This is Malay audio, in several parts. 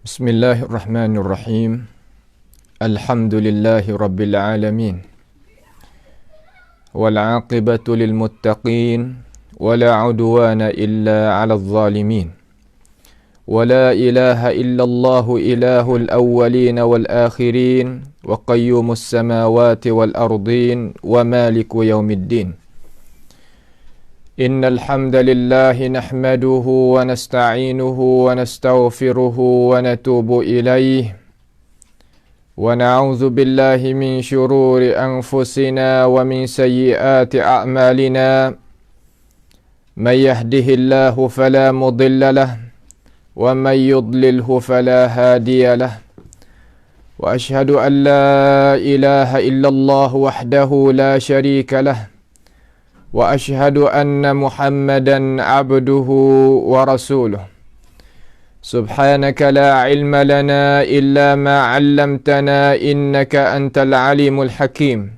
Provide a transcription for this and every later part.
Bismillahirrahmanirrahim. Alhamdulillahi rabbil alamin. Wal 'aqibatu lil muttaqin wala 'udwana illa 'alal zalimin. Wala ilaha illallahu ilahul awwalin wal akhirin wa qayyumus samawati wal ardin wa maliku yaumiddin. Innal hamdalillahi nahmaduhu wa nasta'inuhu wa nastaghfiruhu wa natubu ilayhi wa na'udzu billahi min shururi anfusina wa min sayyiati a'malina. May yahdihillahu fala mudilla lahu wa may yudlilhu fala hadiya lahu. Wa ashhadu an la ilaha illallah wahdahu la sharika lahu. Wa ashhadu anna Muhammadan abduhu wa rasuluh. Subhanaka la ilma lana illa ma 'allamtana innaka antal alimul hakim.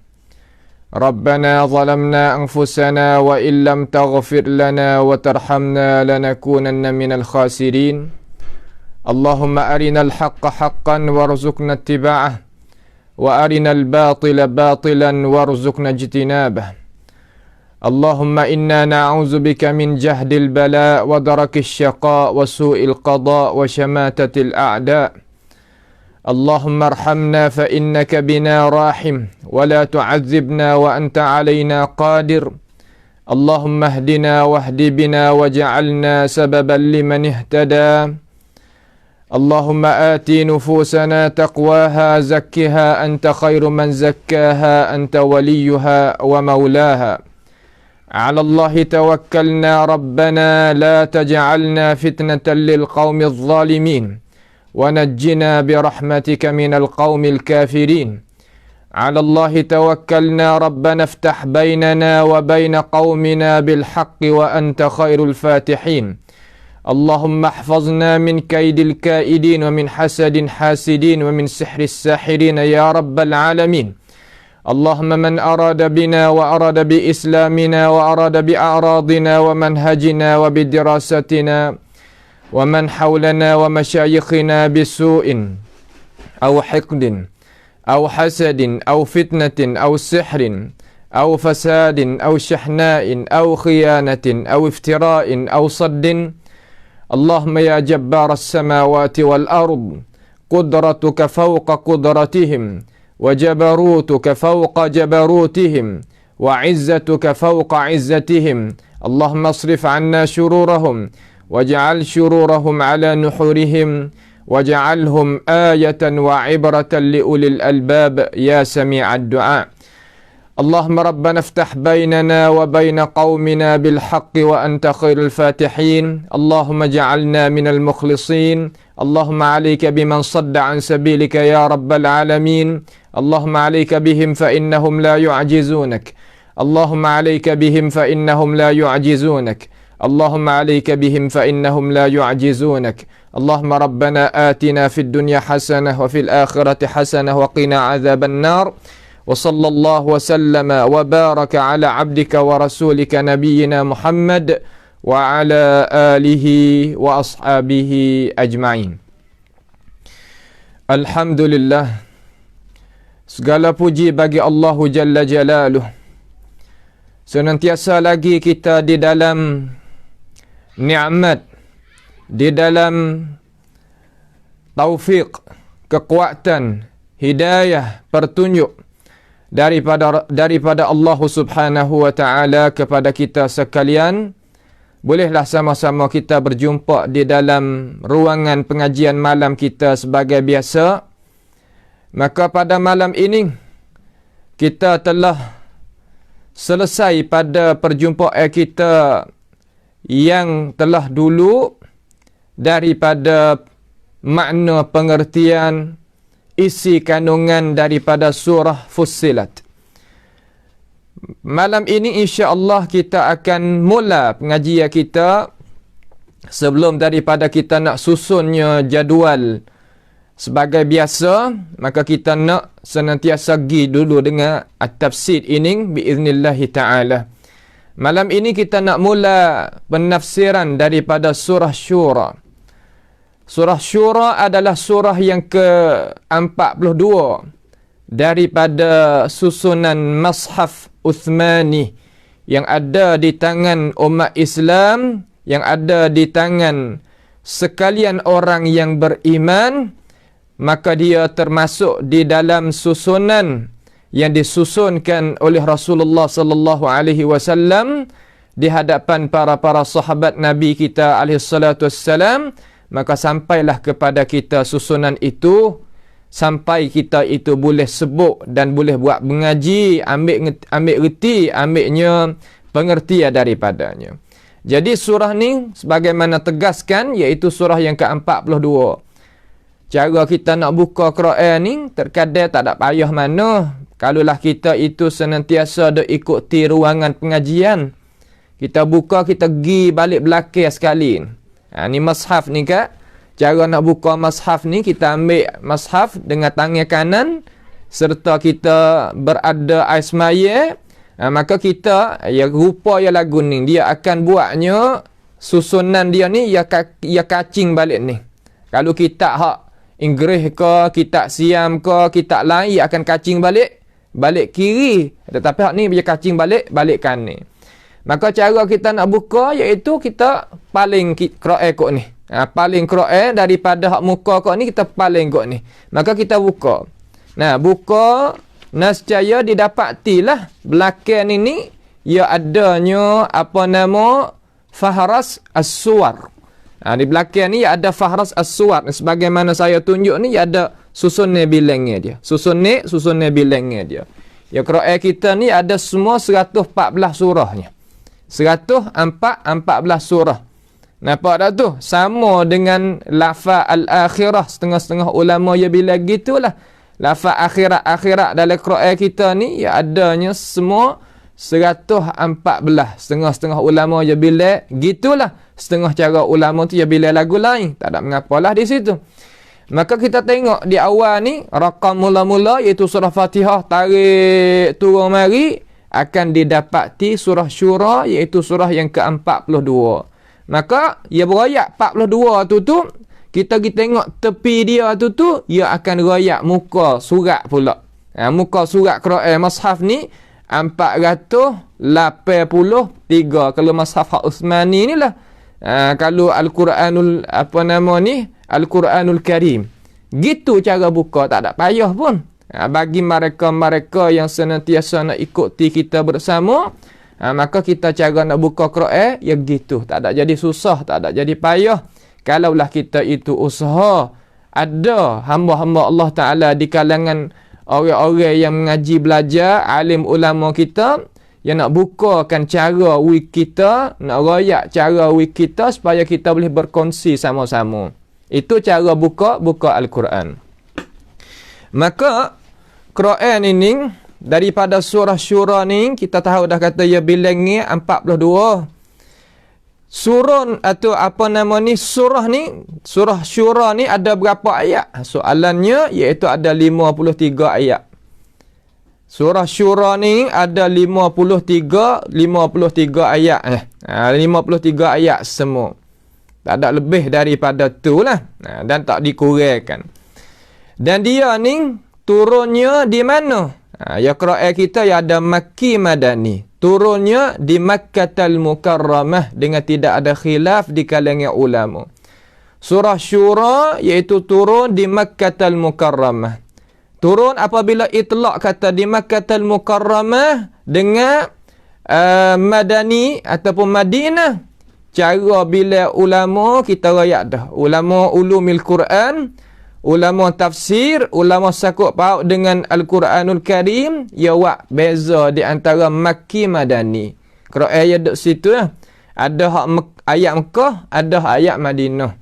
Rabbana zalamna anfusana wa illam taghfir lana wa tarhamna lanakunanna minal khasirin. Allahumma arinal haqqa haqqan warzuqna ittiba'ah wa arinal batila batilan warzuqna ijtinabah. Allahumma inna na'udzu bika min jahdil bala wa darakis syaqa wa su'il qada wa syamatatil a'da. Allahumma arhamna fa innaka bina rahim wa la tu'adzibna wa anta 'alaina qadir. Allahumma hdina wahdi bina waj'alna sababan liman ihtada. Allahumma ati nufusana taqwaha zakkiha anta khairu man zakkaha anta waliyuha wa maulaha. على الله توكلنا ربنا لا تجعلنا فتنة للقوم الظالمين ونجنا برحمتك من القوم الكافرين. على الله توكلنا ربنا افتح بيننا وبين قومنا بالحق وأنت خير الفاتحين. اللهم احفظنا من كيد الكائدين ومن حسد حاسدين ومن سحر الساحرين يا رب العالمين. اللهم من أراد بنا وأراد بإسلامنا وأراد بأعراضنا ومنهجنا وبدراستنا ومن حولنا ومشايخنا بسوء أو حقد أو حسد أو فتنة أو سحر أو فساد أو شحناء أو خيانة أو افتراء أو صد. اللهم يا جبار السماوات والأرض قدرتك فوق قدرتهم وجبروتك فوق جبروتهم وعزتك فوق عزتهم. اللهم اصرف عنا شرورهم واجعل شرورهم على نحورهم واجعلهم آية وعبرة لأولي الألباب يا سميع الدعاء. اللهم ربنا افتح بيننا وبين قومنا بالحق وأنت خير الفاتحين. اللهم اجعلنا من المخلصين. اللهم عليك بمن صد عن سبيلك يا رب العالمين. اللهم عليك بهم فإنهم لا يعجزونك. اللهم عليك بهم فإنهم لا يعجزونك. اللهم عليك بهم فإنهم لا يعجزونك. اللهم ربنا آتنا في الدنيا حسنة وفي الآخرة حسنة وقنا عذاب النار. وصلى الله وسلم وبارك على عبدك ورسولك نبينا محمد وعلى آله وأصحابه أجمعين. Alhamdulillah, segala puji bagi Allah Jalla Jalaluh. Senantiasa lagi kita di dalam nikmat, di dalam taufik, kekuatan, hidayah, pertunjuk daripada Allah Subhanahu wa taala kepada kita sekalian. Bolehlah sama-sama kita berjumpa di dalam ruangan pengajian malam kita sebagai biasa. Maka pada malam ini kita telah selesai pada perjumpaan kita yang telah dulu daripada makna pengertian isi kandungan daripada surah Fussilat. Malam ini insya-Allah kita akan mula pengajian kita. Sebelum daripada kita nak susunnya jadual sebagai biasa, maka kita nak senantiasa pergi dulu dengan at-tafsir ini biiznillah taala. Malam ini kita nak mula penafsiran daripada surah Syura. Surah Syura adalah surah yang ke-42 daripada susunan Mashaf Uthmani yang ada di tangan umat Islam, yang ada di tangan sekalian orang yang beriman. Maka dia termasuk di dalam susunan yang disusunkan oleh Rasulullah sallallahu alaihi wasallam di hadapan para sahabat Nabi kita alaihi salatu wassalam. Maka sampailah kepada kita susunan itu, sampai kita itu boleh sebut dan boleh buat mengaji, ambil reti, ambilnya pengertian daripadanya. Jadi surah ni sebagaimana tegaskan, iaitu surah yang ke-42. Cara kita nak buka Quran ni terkadang tak ada payah mana. Kalaulah kita itu senantiasa ada ikuti ruangan pengajian, kita buka, kita pergi balik belakang sekali. Ni mushaf ni kan. Cara nak buka mushaf ni, kita ambil mushaf dengan tangan kanan serta kita berada ais maya. Maka kita, rupa ya lagu ni, dia akan buatnya susunan dia ni, ia kacing balik ni. Kalau kita hak Inggeris ke, kita Siam ke, kita lain akan kacing balik kiri. Tetapi hak ni dia kacing balik kanan. Maka cara kita nak buka iaitu kita paling Quran kok ni. Paling Quran daripada hak muka kok ni, kita paling kok ni. Maka kita buka. Nah, buka nescaya didapatilah belakang ini ia adanya apa nama Fahras As-Suwar. Di belakang ni ada Fahras As-Suwar. Sebagaimana saya tunjuk ni ada susunnya bilangnya dia. Susunnya bilangnya dia. Ya, Quran kita ni ada semua 114 surahnya. 114 surah. Nampak tak tu? Sama dengan lafaz al-akhirah. Setengah-setengah ulama ya bila gitulah. Lafaz akhirat dalam Quran kita ni ya adanya semua 114. Setengah-setengah ulama ya bila gitulah. Setengah cara ulama tu ya bila lagu lain. Tak ada mengapalah di situ. Maka kita tengok di awal ni, rakam mula-mula iaitu surah Fatihah, tarik turun mari, akan didapati surah Syura iaitu surah yang ke-42. Maka ia berayak 42 tu kita pergi tengok tepi dia tu ia akan rayak muka surat pula. Muka surat Quran mushaf ni 483. Kalau mushaf Uthmani ni lah. Kalau Al-Quranul Al-Quranul Karim. Gitu cara buka, tak ada payah pun. Bagi mereka yang senantiasa nak ikuti kita bersama, maka kita cara nak buka Quran ya gitu, tak ada jadi susah, tak ada jadi payah. Kalaulah kita itu usaha, ada hamba-hamba Allah Ta'ala di kalangan orang-orang yang mengaji belajar, alim ulama kita, yang nak bukakan cara wik kita, nak royak cara wik kita supaya kita boleh berkongsi sama-sama. Itu cara buka Al-Quran. Maka Quran ini daripada surah Syura ni kita tahu dah kata ia bilangnya 42. Surah atau apa nama ni, surah Syura ni ada berapa ayat? Soalannya iaitu ada 53 ayat. Surah Syura ni ada 53 ayat. 53 ayat semua. Tak ada lebih daripada tu lah. Dan tak dikurangkan. Dan dia ni turunnya di mana? Ya Quran kita ya ada Makki Madani. Turunnya di Makkatul Mukarramah dengan tidak ada khilaf di kalangan ulama. Surah Syura iaitu turun di Makkatul Mukarramah. Turun apabila itlaq kata di Makkatul Mukarramah dengan Madani ataupun Madinah. Cara bila ulama kita rayak dah. Ulama ulumil Quran, ulama tafsir, ulama sakut paut dengan Al-Quranul Karim, ya wak beza di antara Makki Madani. Quran ayat duk situ lah. Ada ayat Mekah, ada ayat Madinah.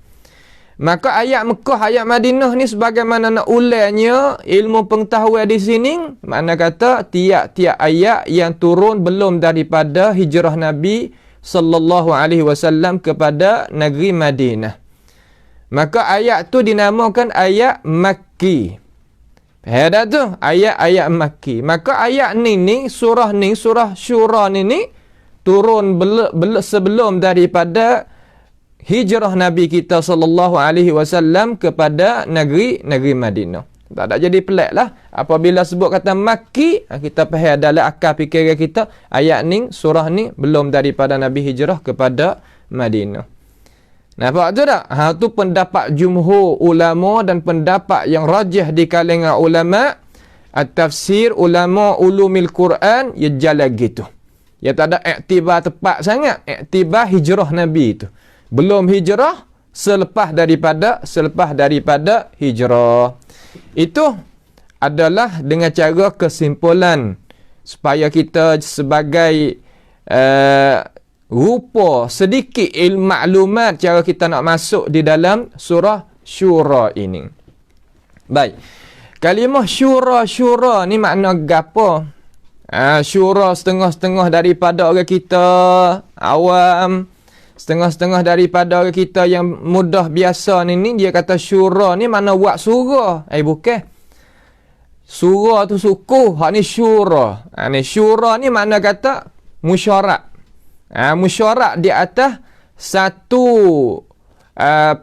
Maka ayat Mekah, ayat Madinah ni sebagaimana nak ulangnya ilmu pengetahuan di sini, makna kata tiap-tiap ayat yang turun belum daripada hijrah Nabi sallallahu alaihi wasallam kepada negeri Madinah. Maka ayat tu dinamakan ayat Makki. Ada tu ayat-ayat Makki. Maka ayat ni surah Syura ni turun sebelum daripada hijrah Nabi kita sallallahu alaihi wasallam kepada negeri Madinah. Tak ada jadi pelik lah. Apabila sebut kata Makki, kita faham dalam akal fikiran kita, ayat ni, surah ni belum daripada Nabi hijrah kepada Madinah. Nampak tu tak? Tu pendapat jumhur ulama dan pendapat yang rajih di kalangan ulama at-tafsir, ulama ulumil Quran, ya jalan gitu. Ya tak ada iktibar tepat sangat. Iktibar hijrah Nabi itu. Belum hijrah, selepas daripada hijrah. Itu adalah dengan cara kesimpulan supaya kita sebagai rupa sedikit ilmu maklumat cara kita nak masuk di dalam surah Syura ini. Baik. Kalimah syura ni makna gapo? Syura setengah-setengah daripada orang kita awam, setengah-setengah daripada orang kita yang mudah biasa ni dia kata syura ni mana buat surah. Bukan. Surah tu suku, hak ni syura. Ni syura ni makna kata musyarak. Musyarak di atas satu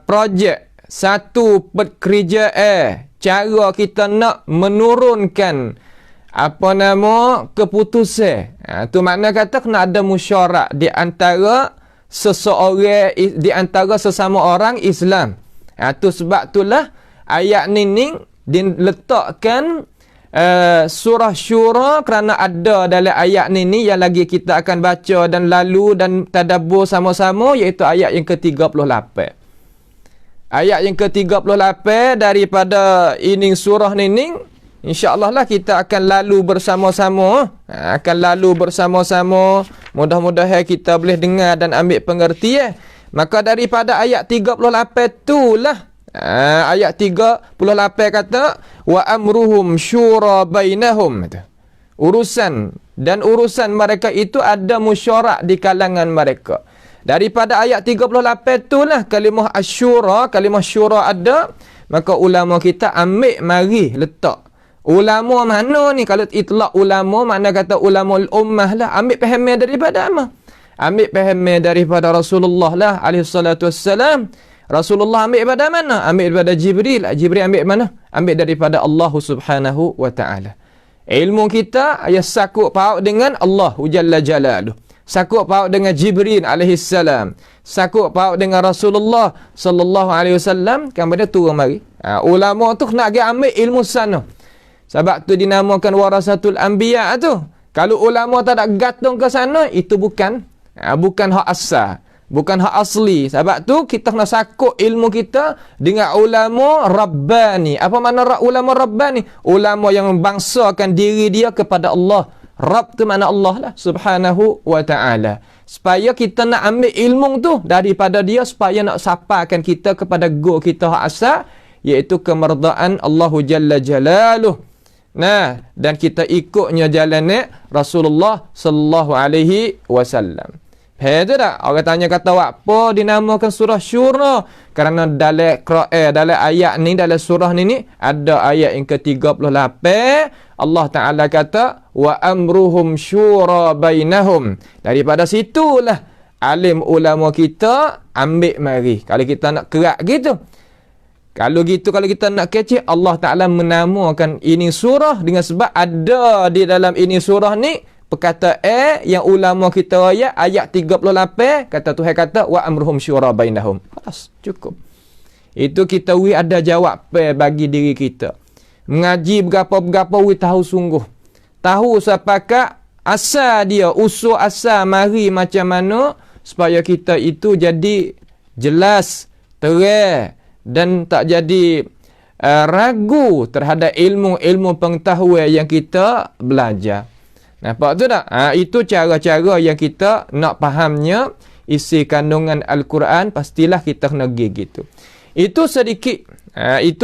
projek, satu pekerjaan, cara kita nak menurunkan keputusan. Tu makna kata kena ada musyarak di antara seseorang, di antara sesama orang Islam. Tu sebab itulah ayat ni diletakkan surah Syura kerana ada dalam ayat ni yang lagi kita akan baca dan lalu dan tadabbur sama-sama, iaitu ayat yang ke-38. Ayat yang ke-38 daripada ini surah ni, insya-Allah lah kita akan lalu bersama-sama. Mudah-mudahan kita boleh dengar dan ambil pengertian. Maka daripada ayat 38 itulah ayat 38 kata wa amruhum syura bainahum. Urusan mereka itu ada musyarak di kalangan mereka. Daripada ayat 38 itulah kalimah asyura, kalimah syura ada, maka ulama kita ambil mari letak. Ulama mana ni? Kalau itlaq ulama, makna kata ulama ummah lah. Ambil fahamnya daripada apa? Ambil fahamnya daripada Rasulullah lah alaihi salatu wassalam. Rasulullah ambil daripada mana? Ambil daripada Jibril. Jibril ambil mana? Ambil daripada Allah Subhanahu wa ta'ala. Ilmu kita ayat sakut paut dengan Allah Jalla Jalaluh. Sakut paut dengan Jibril alaihi salam. Sakut paut dengan Rasulullah sallallahu alaihi wasallam. Kemudian turun mari. Ulama tu nak ambil ilmu sana. Sebab tu dinamakan warasatul anbiya tu. Kalau ulama tak ada gantung ke sana, itu bukan hak asal. Bukan hak asli. Sebab tu kita kena sakut ilmu kita dengan ulama Rabbani. Apa makna ulama Rabbani? Ulama yang membangsakan diri dia kepada Allah. Rabb tu makna Allah lah Subhanahu wa ta'ala. Supaya kita nak ambil ilmu tu daripada dia, supaya nak sapakan kita kepada go kita hak asal, iaitu kemerdaan Allah Jalla Jalaluh. Dan kita ikutnya jalannya Rasulullah sallallahu alaihi wasallam. Itu tak? Orang tanya kata apa dinamakan surah Syura? Kerana dalam Quran, dalam ayat ni, dalam surah ni ada ayat yang ke-38. Allah Ta'ala kata wa amruhum syura bainahum. Daripada situlah alim ulama kita ambil mari. Kalau kita nak kerak gitu. Kalau kita nak kecil, Allah Ta'ala menamakan ini surah dengan sebab ada di dalam ini surah ni perkataan yang ulama kita ayat 38 kata Tuhan kata wa amruhum syura bainahum. Pas, cukup. Itu kita ada jawab bagi diri kita. Mengaji berapa-berapa tahu sungguh. Tahu sepakat asal dia, usul asal mari macam mana supaya kita itu jadi jelas, terang dan tak jadi ragu terhadap ilmu-ilmu pengetahuan yang kita belajar. Nampak tu tak? Itu cara-cara yang kita nak fahamnya isi kandungan Al-Quran, pastilah kita kena gigi gitu. Itu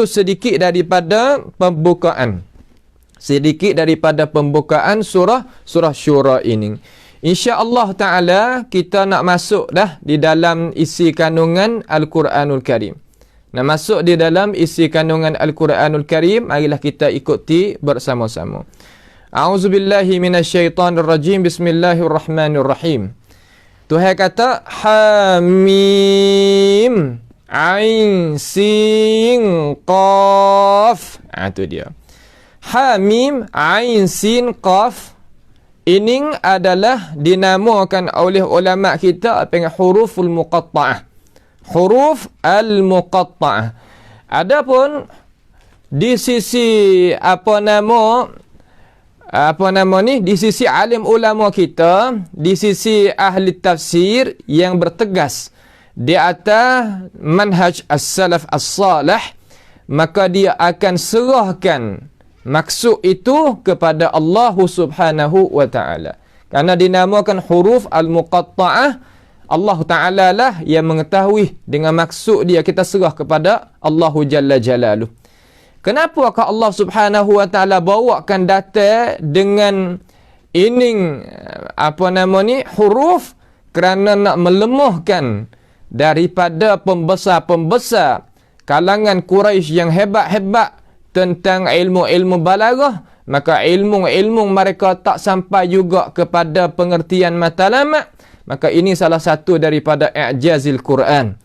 sedikit daripada pembukaan. Sedikit daripada pembukaan surah Syura ini. Insya-Allah taala kita nak masuk dah di dalam isi kandungan Al-Quranul Karim. Nak masuk di dalam isi kandungan Al-Quranul Karim, marilah kita ikuti bersama-sama. A'udzubillahi minasyaitonirrajim. Bismillahirrahmanirrahim. Tuhan kata Hamim Ain Sin Qaf. Itu dia. Hamim Ain Sin Qaf. Ini adalah dinamakan oleh ulama kita dengan huruful muqatta'ah. Huruf al-muqatta'ah. Adapun di sisi di sisi alim ulama kita, di sisi ahli tafsir yang bertegas di atas manhaj as-salaf as-salih, maka dia akan serahkan maksud itu kepada Allah Subhanahu wa taala. Karena dinamakan huruf al-muqatta'ah, Allah taala lah yang mengetahui dengan maksud dia, kita serah kepada Allah Jalla Jalaluh. Kenapa Allah Subhanahu wa taala bawakan data dengan huruf? Kerana nak melemahkan daripada pembesar-pembesar kalangan Quraisy yang hebat-hebat tentang ilmu-ilmu balaghah, maka ilmu-ilmu mereka tak sampai juga kepada pengertian matlamat. Maka ini salah satu daripada i'jazil Quran.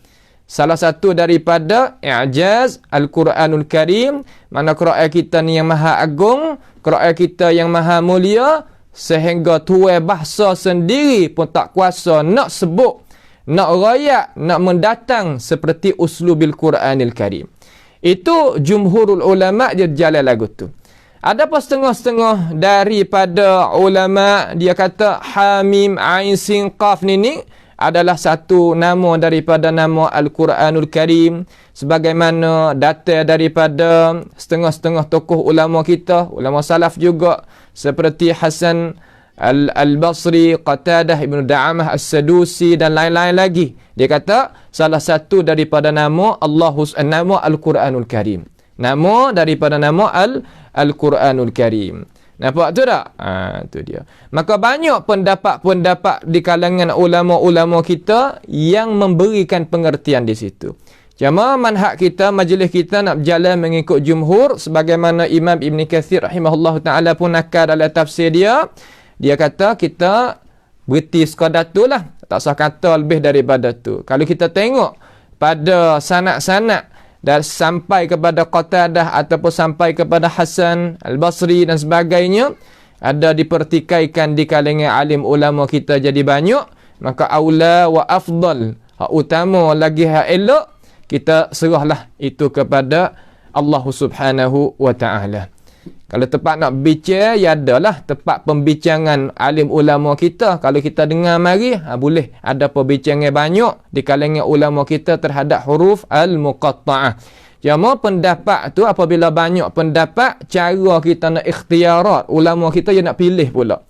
Salah satu daripada i'jaz Al-Quranul Karim, mana Quran kita ni yang maha agung, Quran kita yang maha mulia, sehingga tuai bahasa sendiri pun tak kuasa nak sebut, nak rayak, nak mendatang seperti uslubil Quranil Karim. Itu jumhurul ulama' dia jalan lagu tu. Ada apa setengah-setengah daripada ulama' dia kata Hamim Ain Sin Qaf ni adalah satu nama daripada nama Al-Quranul Karim, sebagaimana data daripada setengah-setengah tokoh ulama kita, ulama salaf juga, seperti Hasan Al-Basri, Qatadah Ibn Da'amah As-Sadusi dan lain-lain lagi. Dia kata salah satu daripada nama nama Al-Quranul Karim. Nama daripada nama Al-Quranul Karim. Nampak tu tak? Tu dia. Maka banyak pendapat-pendapat di kalangan ulama-ulama kita yang memberikan pengertian di situ. Cuma manhaj kita, majlis kita nak berjalan mengikut jumhur, sebagaimana Imam Ibn Kathir rahimahullah ta'ala pun nakal dalam tafsir dia. Dia kata kita berhenti sekadar tu lah. Tak usah kata lebih daripada tu. Kalau kita tengok pada sanad-sanad dan sampai kepada Qatadah ataupun sampai kepada Hasan Al-Basri dan sebagainya, ada dipertikaikan di kalangan alim ulama kita jadi banyak, maka aula wa afdal, hak utama lagi hak elok, kita serahlah itu kepada Allah Subhanahu wa ta'ala. Kalau tempat nak bicara, ya adalah tempat pembincangan alim ulama kita. Kalau kita dengar mari, boleh ada perbincangan banyak di kalangan ulama kita terhadap huruf al-muqatta'ah. Cuma pendapat tu, apabila banyak pendapat, cara kita nak ikhtiarat, ulama kita yang nak pilih pula.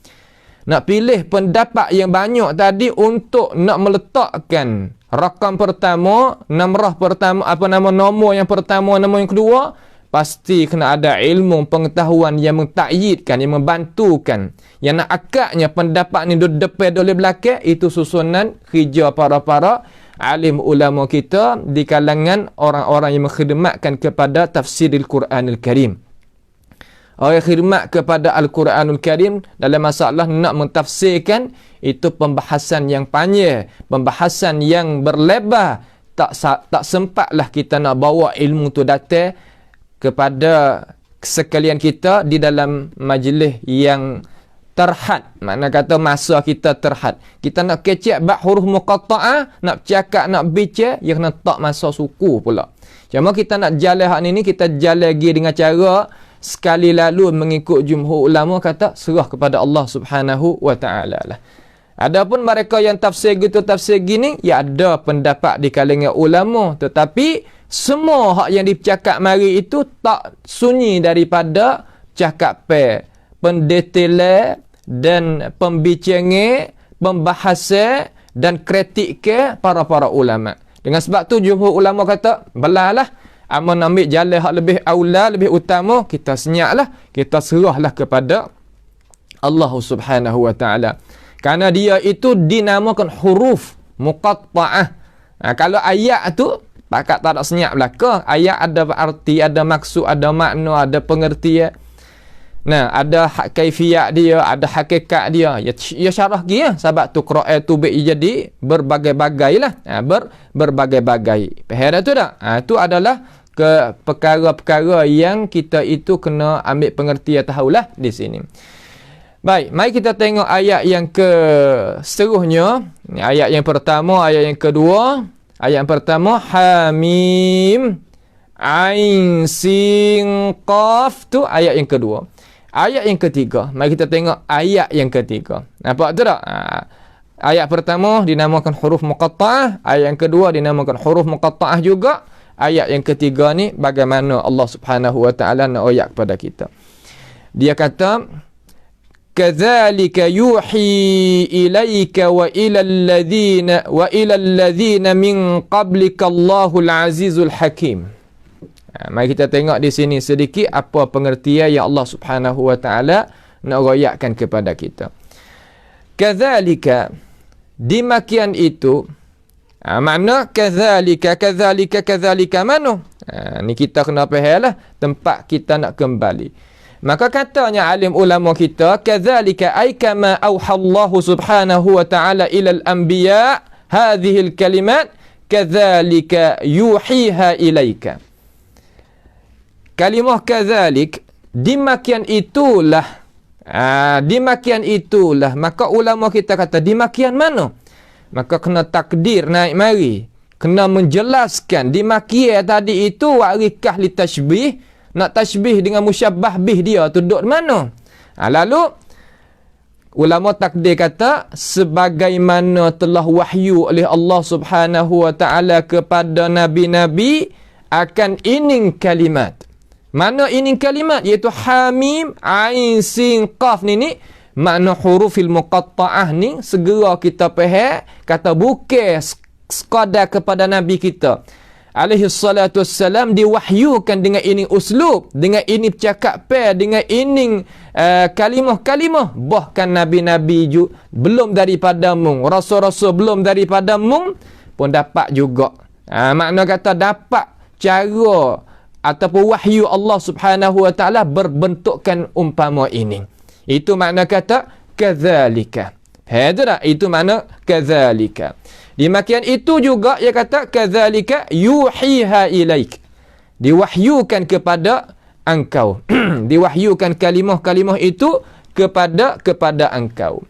Nak pilih pendapat yang banyak tadi untuk nak meletakkan rakam pertama, nomor pertama, nombor yang pertama, nombor yang kedua, pasti kena ada ilmu pengetahuan yang mentakyidkan, yang membantukan. Yang nak akadnya pendapat ni depan oleh belakang, itu susunan kerja para-para alim ulama kita di kalangan orang-orang yang mengkhidmatkan kepada tafsiril Quranil Karim. Orang khidmat kepada Al-Quranul Karim dalam masalah nak mentafsirkan, itu pembahasan yang panjang, pembahasan yang berlebar. Tak sempatlah kita nak bawa ilmu tu datang kepada sekalian kita di dalam majlis yang terhad. Makna kata masa kita terhad. Kita nak kecek bab huruf muqatta'ah, nak cakap, nak bicara, ya kena tak masa suku pula. Cuma kita nak jalan hak ni, kita jalan lagi dengan cara sekali lalu mengikut jumhur ulama kata serah kepada Allah Subhanahu wa ta'ala lah. Adapun mereka yang tafsir gitu, tafsir gini, ya ada pendapat di kalangan ulama, tetapi semua hak yang dicakap mari itu tak sunyi daripada cakap pendetailan dan pembicaraan, pembahasan dan kritik ke para-para ulama. Dengan sebab tu jumhur ulama kata belalah, amun ambil jalan hak lebih aula, lebih utama, kita senyaklah, kita serahlah kepada Allah Subhanahu wa ta'ala. Kerana dia itu dinamakan huruf muqatta'ah. Kalau ayat tu pakat tak ada senyap belaka. Ayat ada arti, ada maksud, ada makna, ada pengertian. Nah, ada kaifiyat dia, ada hakikat dia. Ya syarah dia. Sebab tu Quran tu jadi berbagai-bagai lah. Berbagai-bagai. Faham dah tu tak? Tu adalah perkara-perkara yang kita itu kena ambil pengertian tahulah di sini. Baik, mari kita tengok ayat yang seterusnya. Ayat yang pertama, ayat yang kedua. Ayat yang pertama, Hamim Ain Sin Qaf, tu ayat yang kedua. Ayat yang ketiga, mari kita tengok ayat yang ketiga. Nampak tu tak? Ayat pertama dinamakan huruf muqatta'ah, ayat yang kedua dinamakan huruf muqatta'ah juga. Ayat yang ketiga ni bagaimana Allah Subhanahu wa taala nak ayat kepada kita. Dia kata, kadzalika yuhi ilaika wa ilal ladzina min qablika Allahul Azizul Hakim. Mari kita tengok di sini sedikit apa pengertian yang Allah Subhanahu wa taala nak royakkan kepada kita. Kadzalika, demikian itu. Makna kadzalika mana? Ni kita kena faham lah tempat kita nak kembali. Maka katanya alim ulama kita, kadzalika ay kama auha Allah Subhanahu wa taala ila al-anbiya hadhihi al-kalimat kadzalika yuhiha ilaika. Kalimah kadzalik, demikian itulah. Demikian itulah. Maka ulama kita kata, demikian mana? Maka kena takdir naik mari. Kena menjelaskan. Demikian tadi itu warikah li tashbih. Nak tashbih dengan musyabbah bih dia tu duduk mana? Lalu, ulama takdir kata, sebagaimana telah wahyu oleh Allah Subhanahu wa ta'ala kepada nabi-nabi akan ining kalimat. Mana ini kalimat? Iaitu Hamim Ain Sin Qaf ni makna hurufil muqatta'ah ni segera kita faham kata bukan sekadar kepada Nabi kita alaihi salatu wassalam diwahyukan dengan ini uslub, dengan ini bercakap dengan ini kalimah-kalimah. Bahkan Nabi-Nabi belum daripada mung, rasul-rasul belum daripada mung pun dapat juga. Makna kata dapat cara ataupun wahyu Allah Subhanahu wa taala berbentukkan umpama ini. Itu makna kata kadzalika. Hadra itu makna kadzalika. Demikian itu juga ia kata kadzalika yuhiha ilaik. Diwahyukan kepada engkau. Diwahyukan kalimah-kalimah itu kepada engkau.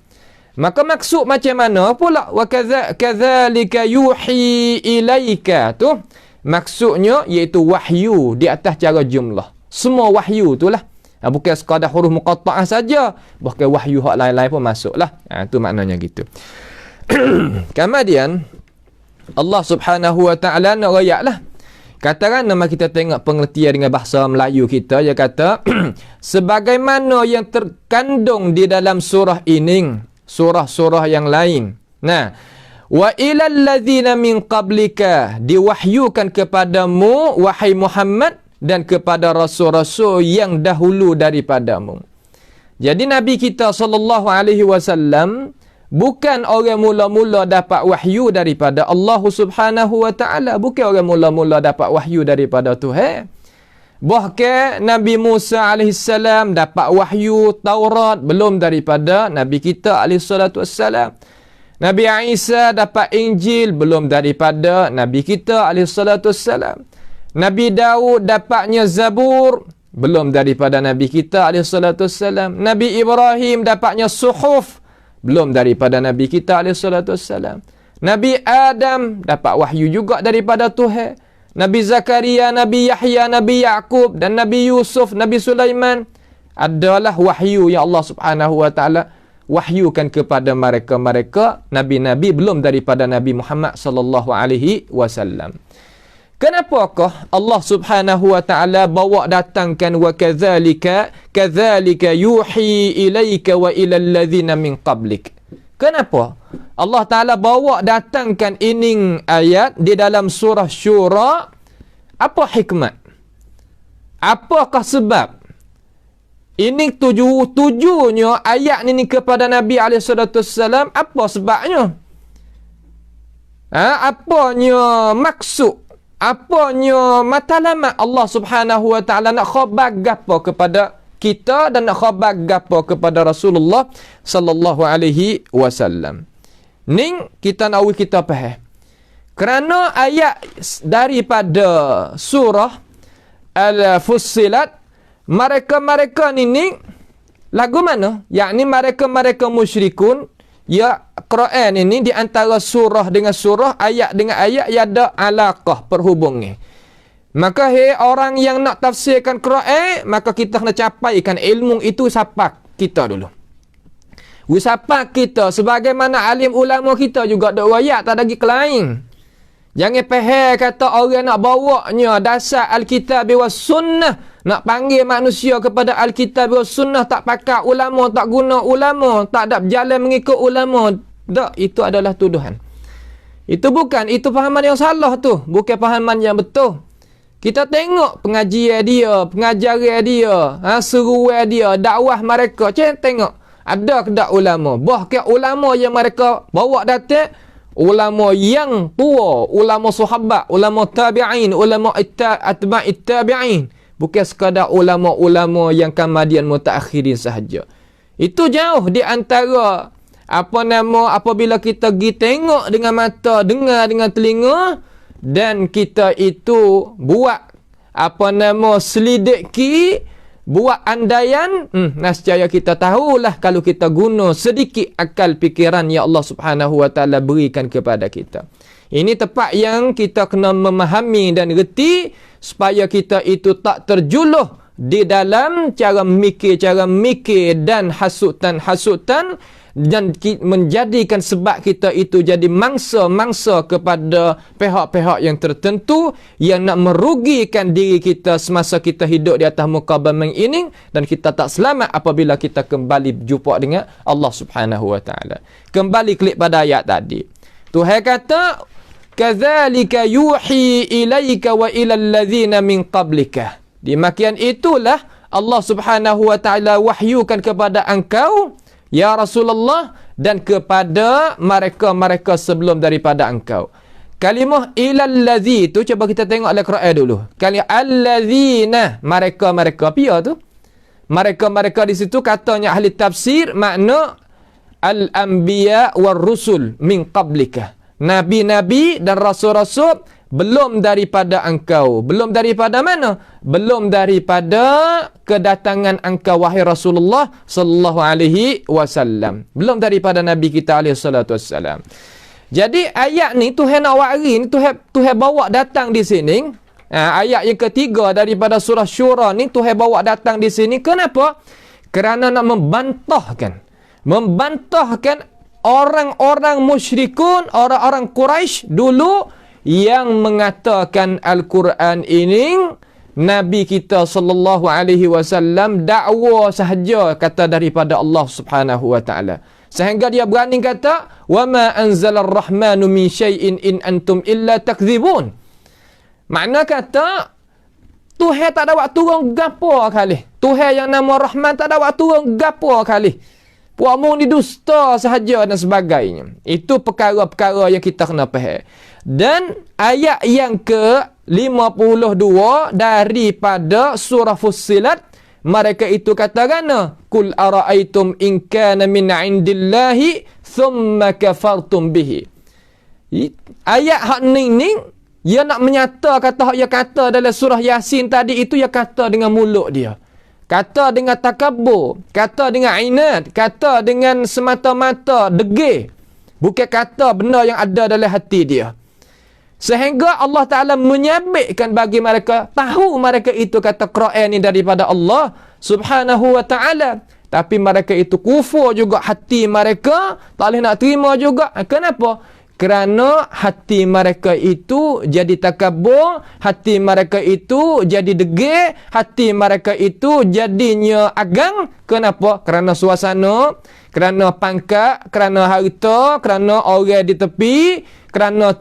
Maka maksud macam mana pula wa kadzalika yuhi ilaika tu? Maksudnya iaitu wahyu di atas cara jumlah. Semua wahyu itulah. Bukan sekadar huruf muqatta'ah saja. Bahkan wahyu hak lain-lain pun masuklah. Itu maknanya gitu. Kemudian Allah Subhanahu wa taala nak royaklah. Katakan nama kita tengok pengertian dengan bahasa Melayu kita, dia kata sebagaimana yang terkandung di dalam surah ini, surah-surah yang lain. Nah, wa ilal ladzina min qablika, diwahyukan kepadamu wahai Muhammad dan kepada rasul-rasul yang dahulu daripadamu. Jadi Nabi kita sallallahu alaihi wasallam bukan orang mula-mula dapat wahyu daripada Allah Subhanahu wa taala, bukan orang mula-mula dapat wahyu daripada Tuhan. Bahkan Nabi Musa alaihissalam dapat wahyu Taurat belum daripada Nabi kita alaihissalatu wassalam. Nabi Isa dapat Injil belum daripada Nabi kita alaihissalatu wassalam. Nabi Daud dapatnya Zabur belum daripada Nabi kita alaihissalatu wassalam. Nabi Ibrahim dapatnya Suhuf belum daripada Nabi kita alaihissalatu wassalam. Nabi Adam dapat wahyu juga daripada Tuhan. Nabi Zakaria, Nabi Yahya, Nabi Yaqub dan Nabi Yusuf, Nabi Sulaiman adalah wahyu yang Allah Subhanahu wa taala wahyukan kepada mereka nabi-nabi belum daripada Nabi Muhammad sallallahu alaihi wasallam. Kenapakah Allah Subhanahu wa taala bawa datangkan wa kadzalika yuhi ilaika wa ilal ladzina min qablik? Kenapa Allah taala bawa datangkan ini ayat di dalam surah Syura? Apa hikmat? Apakah sebab ini tujunya ayat ini kepada Nabi SAW? Apa sebabnya? Apanya maksud? Apanya matlamat Allah Subhanahu wa taala nak khabar apa kepada kita dan nak khabar gapo kepada Rasulullah sallallahu alaihi wasallam. Ning kita nak kita faham. Kerana ayat daripada surah Al-Fussilat, mereka-mereka ni lagu mana? Yakni mereka-mereka musyrikun, ya Quran ini di antara surah dengan surah, ayat dengan ayat yang ada alaqah perhubungan. Maka orang yang nak tafsirkan Quran, maka kita kena capaikan ilmu itu siapa kita dulu. Siapa kita sebagaimana alim ulama kita juga ada ayat tak lagi lain. Jangan peheh kata orang nak bawanya dasar Alkitab wa sunnah, nak panggil manusia kepada Alkitab wa sunnah, tak pakai ulama, tak guna ulama, tak ada berjalan mengikut ulama. Tak, itu adalah tuduhan. Itu bukan, itu fahaman yang salah tu, bukan fahaman yang betul. Kita tengok pengajian dia, pengajaran dia, seruan dia, dakwah mereka. Cik tengok, ada ke tak ulama? Bahkan ulama yang mereka bawa datang, ulama yang tua, ulama sahabat, ulama tabi'in, ulama atba'it tabi'in. Bukan sekadar ulama-ulama yang kemudian mutaakhirin sahaja. Itu jauh di antara apabila kita pergi tengok dengan mata, dengar dengan telinga, dan kita itu buat selidiki, buat andaian, nescaya kita tahulah kalau kita guna sedikit akal fikiran yang Allah Subhanahu wa taala berikan kepada kita. Ini tepat yang kita kena memahami dan reti supaya kita itu tak terjuluh di dalam cara mikir dan hasutan dan menjadikan sebab kita itu jadi mangsa-mangsa kepada pihak-pihak yang tertentu yang nak merugikan diri kita semasa kita hidup di atas muka bumi ini, dan kita tak selamat apabila kita kembali berjumpa dengan Allah Subhanahu wa taala. Kembali klik pada ayat tadi. Tuhan kata, "Kadzalika yuhi ilaika wa ilal ladzina min qablika." Demikian itulah Allah Subhanahu wa taala wahyukan kepada engkau ya Rasulullah dan kepada mereka-mereka sebelum daripada engkau. Kalimah ilal ladzi tu cuba kita tengok dalam Quran dulu. Kalimah alladzina, mereka-mereka apa tu? Mereka-mereka di situ katanya ahli tafsir makna al-anbiya war rusul min qablika. Nabi-nabi dan rasul-rasul belum daripada engkau. Belum daripada mana? Belum daripada kedatangan engkau wahai Rasulullah sallallahu alaihi wasallam. Belum daripada Nabi kita alaihi salatu wassalam. Jadi ayat ni Tuhan nak wari ni, Tuhan bawa datang di sini. Ayat yang ketiga daripada surah Syura ni Tuhan bawa datang di sini. Kenapa? Kerana nak membantahkan orang-orang musyrikun, orang-orang Quraisy dulu yang mengatakan Al-Quran ini Nabi kita sallallahu alaihi wasallam dakwa sahaja kata daripada Allah Subhanahu wa taala. Sehingga dia berani kata, "Wa ma anzalar rahmanu min syai'in in antum illa takdzibun." Makna kata Tuhan tak ada waktu turun gapo kali. Tuhan yang nama Rahman tak ada waktu turun gapo kali. Puakmu ni dusta sahaja dan sebagainya. Itu perkara-perkara yang kita kena faham. Dan ayat yang ke-52 daripada surah Fussilat, mereka itu katakan, "Qul ara'aytum in kana min 'indillahi thumma kafartum bihi." Ayat hak ni ia nak menyata kata hak ia kata dalam surah Yasin tadi itu, ia kata dengan mulut dia. Kata dengan takabur, kata dengan inat, kata dengan semata-mata degil. Bukan kata benda yang ada dalam hati dia. Sehingga Allah Ta'ala menyabitkan bagi mereka, tahu mereka itu kata Quran ini daripada Allah Subhanahu wa Ta'ala. Tapi mereka itu kufur juga, hati mereka tak boleh nak terima juga. Kenapa? Kerana hati mereka itu jadi takabur, hati mereka itu jadi degil, hati mereka itu jadinya agang. Kenapa? Kerana suasana, kerana pangkat, kerana harta, kerana orang di tepi, kerana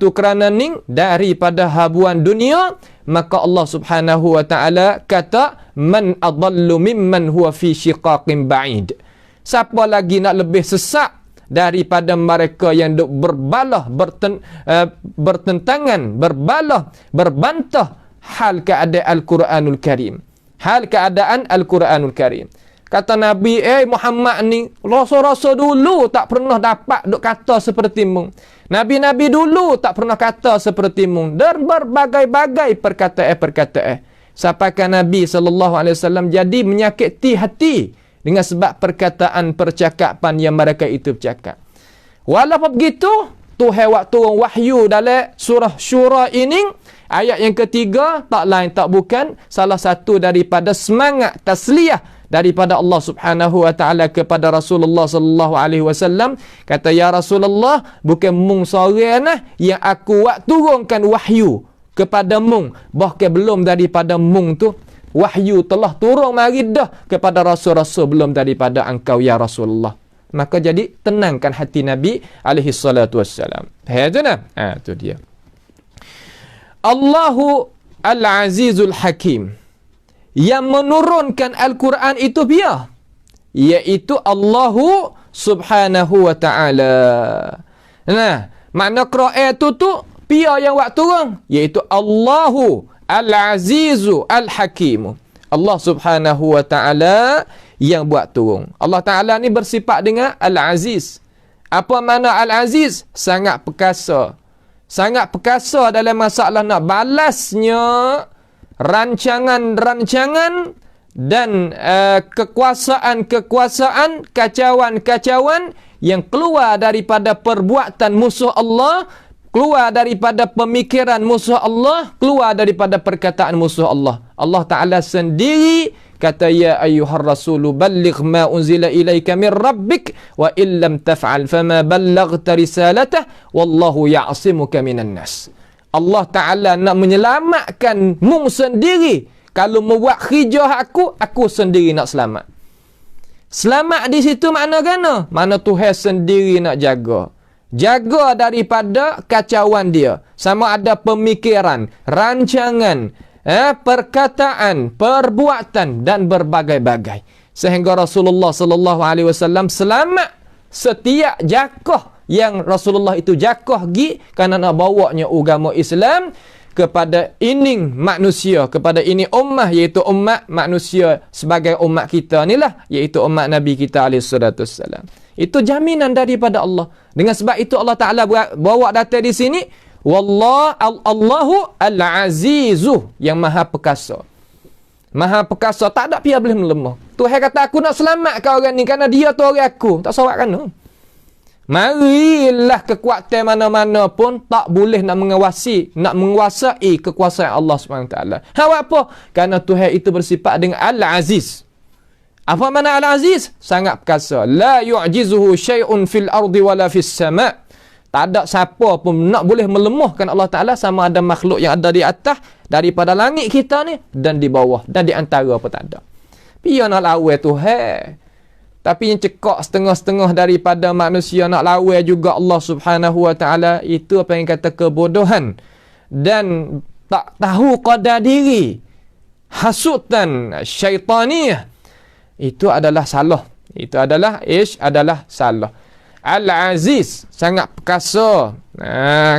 ni daripada habuan dunia. Maka Allah Subhanahu wa taala kata, "Man adallu mimman huwa fi syiqaqin ba'id." Siapa lagi nak lebih sesat daripada mereka yang duk bertentangan, berbantah hal keadaan Al-Quranul Karim. Hal keadaan Al-Quranul Karim. Kata Nabi, Muhammad ni, Rasul-Rasul dulu tak pernah dapat duk kata seperti mu. Nabi-Nabi dulu tak pernah kata seperti mu. Dan berbagai-bagai perkataan-perkataan. Sampaikan Nabi SAW jadi menyakiti hati dengan sebab perkataan percakapan yang mereka itu bercakap. Walaupun begitu, Tuhan waktu wahyu dalam surah Syura ini, ayat yang ketiga, tak lain tak bukan salah satu daripada semangat tasliyah daripada Allah Subhanahu wa taala kepada Rasulullah sallallahu alaihi wasallam. Kata, ya Rasulullah, bukan mung seorang nah yang aku turunkan wahyu kepada mung, bahkan belum daripada mung tu wahyu telah turun mari dah kepada rasul-rasul belum daripada engkau ya Rasulullah. Maka jadi tenangkan hati Nabi alaihi salatu wassalam. Itu nah. Tu dia. Allahu Al-Azizul Hakim. Yang menurunkan Al-Quran itu dia, iaitu Allahu Subhanahu wa ta'ala. Nah, makna Quran tu dia yang buat turun, iaitu Allahu Al-Azizu Al-Hakimu. Allah Subhanahu wa ta'ala yang buat turun. Allah Ta'ala ni bersifat dengan Al-Aziz. Apa makna Al-Aziz? Sangat perkasa. Sangat perkasa dalam masalah nak balasnya rancangan-rancangan dan kekuasaan-kekuasaan, kacauan-kacauan yang keluar daripada perbuatan musuh Allah, keluar daripada pemikiran musuh Allah, keluar daripada perkataan musuh Allah. Allah Ta'ala sendiri kata, ya ayyuhar rasulu balligh ma unzila ilaika min rabbik wa illam taf'al fama ballaghta risalatah wallahu ya'simuka minan nas. Allah Ta'ala nak menyelamatkan mung sendiri. Kalau membuat khijah aku sendiri nak selamat. Selamat di situ makna gana? Mana Tuhan sendiri nak jaga. Jaga daripada kacauan dia. Sama ada pemikiran, rancangan, perkataan, perbuatan dan berbagai-bagai. Sehingga Rasulullah SAW selamat setiap jakah yang Rasulullah itu jakah gi kerana nak bawanya agama Islam kepada ini manusia, kepada ini ummah, iaitu umat manusia sebagai umat kita ni lah, iaitu umat Nabi kita alaihissalam. Itu jaminan daripada Allah. Dengan sebab itu Allah Ta'ala bawa data di sini, Allahu Al-Azizu, yang maha perkasa. Maha perkasa, tak ada pihak boleh melemah. Tuhan kata, aku nak selamatkan orang ni kerana dia tu orang aku. Tak sorak kan? Marilah kekuatan mana-mana pun tak boleh nak menguasai kekuasaan Allah SWT. Apa? Kerana Tuhan itu bersifat dengan Al-Aziz. Apa makna Al-Aziz? Sangat perkasa. La yu'jizuhu syai'un fil ardi wala fis sama'. Tak ada siapa pun nak boleh melemahkan Allah Ta'ala, sama ada makhluk yang ada di atas daripada langit kita ni dan di bawah dan di antara pun tak ada. Dia nak lawan Tuhan. Tapi yang cekak setengah-setengah daripada manusia nak lawan juga Allah Subhanahu wa Ta'ala, itu apa yang kata kebodohan dan tak tahu qadar diri, hasutan syaitaniyah. Itu adalah salah. Itu adalah adalah salah. Al-Aziz, sangat perkasa.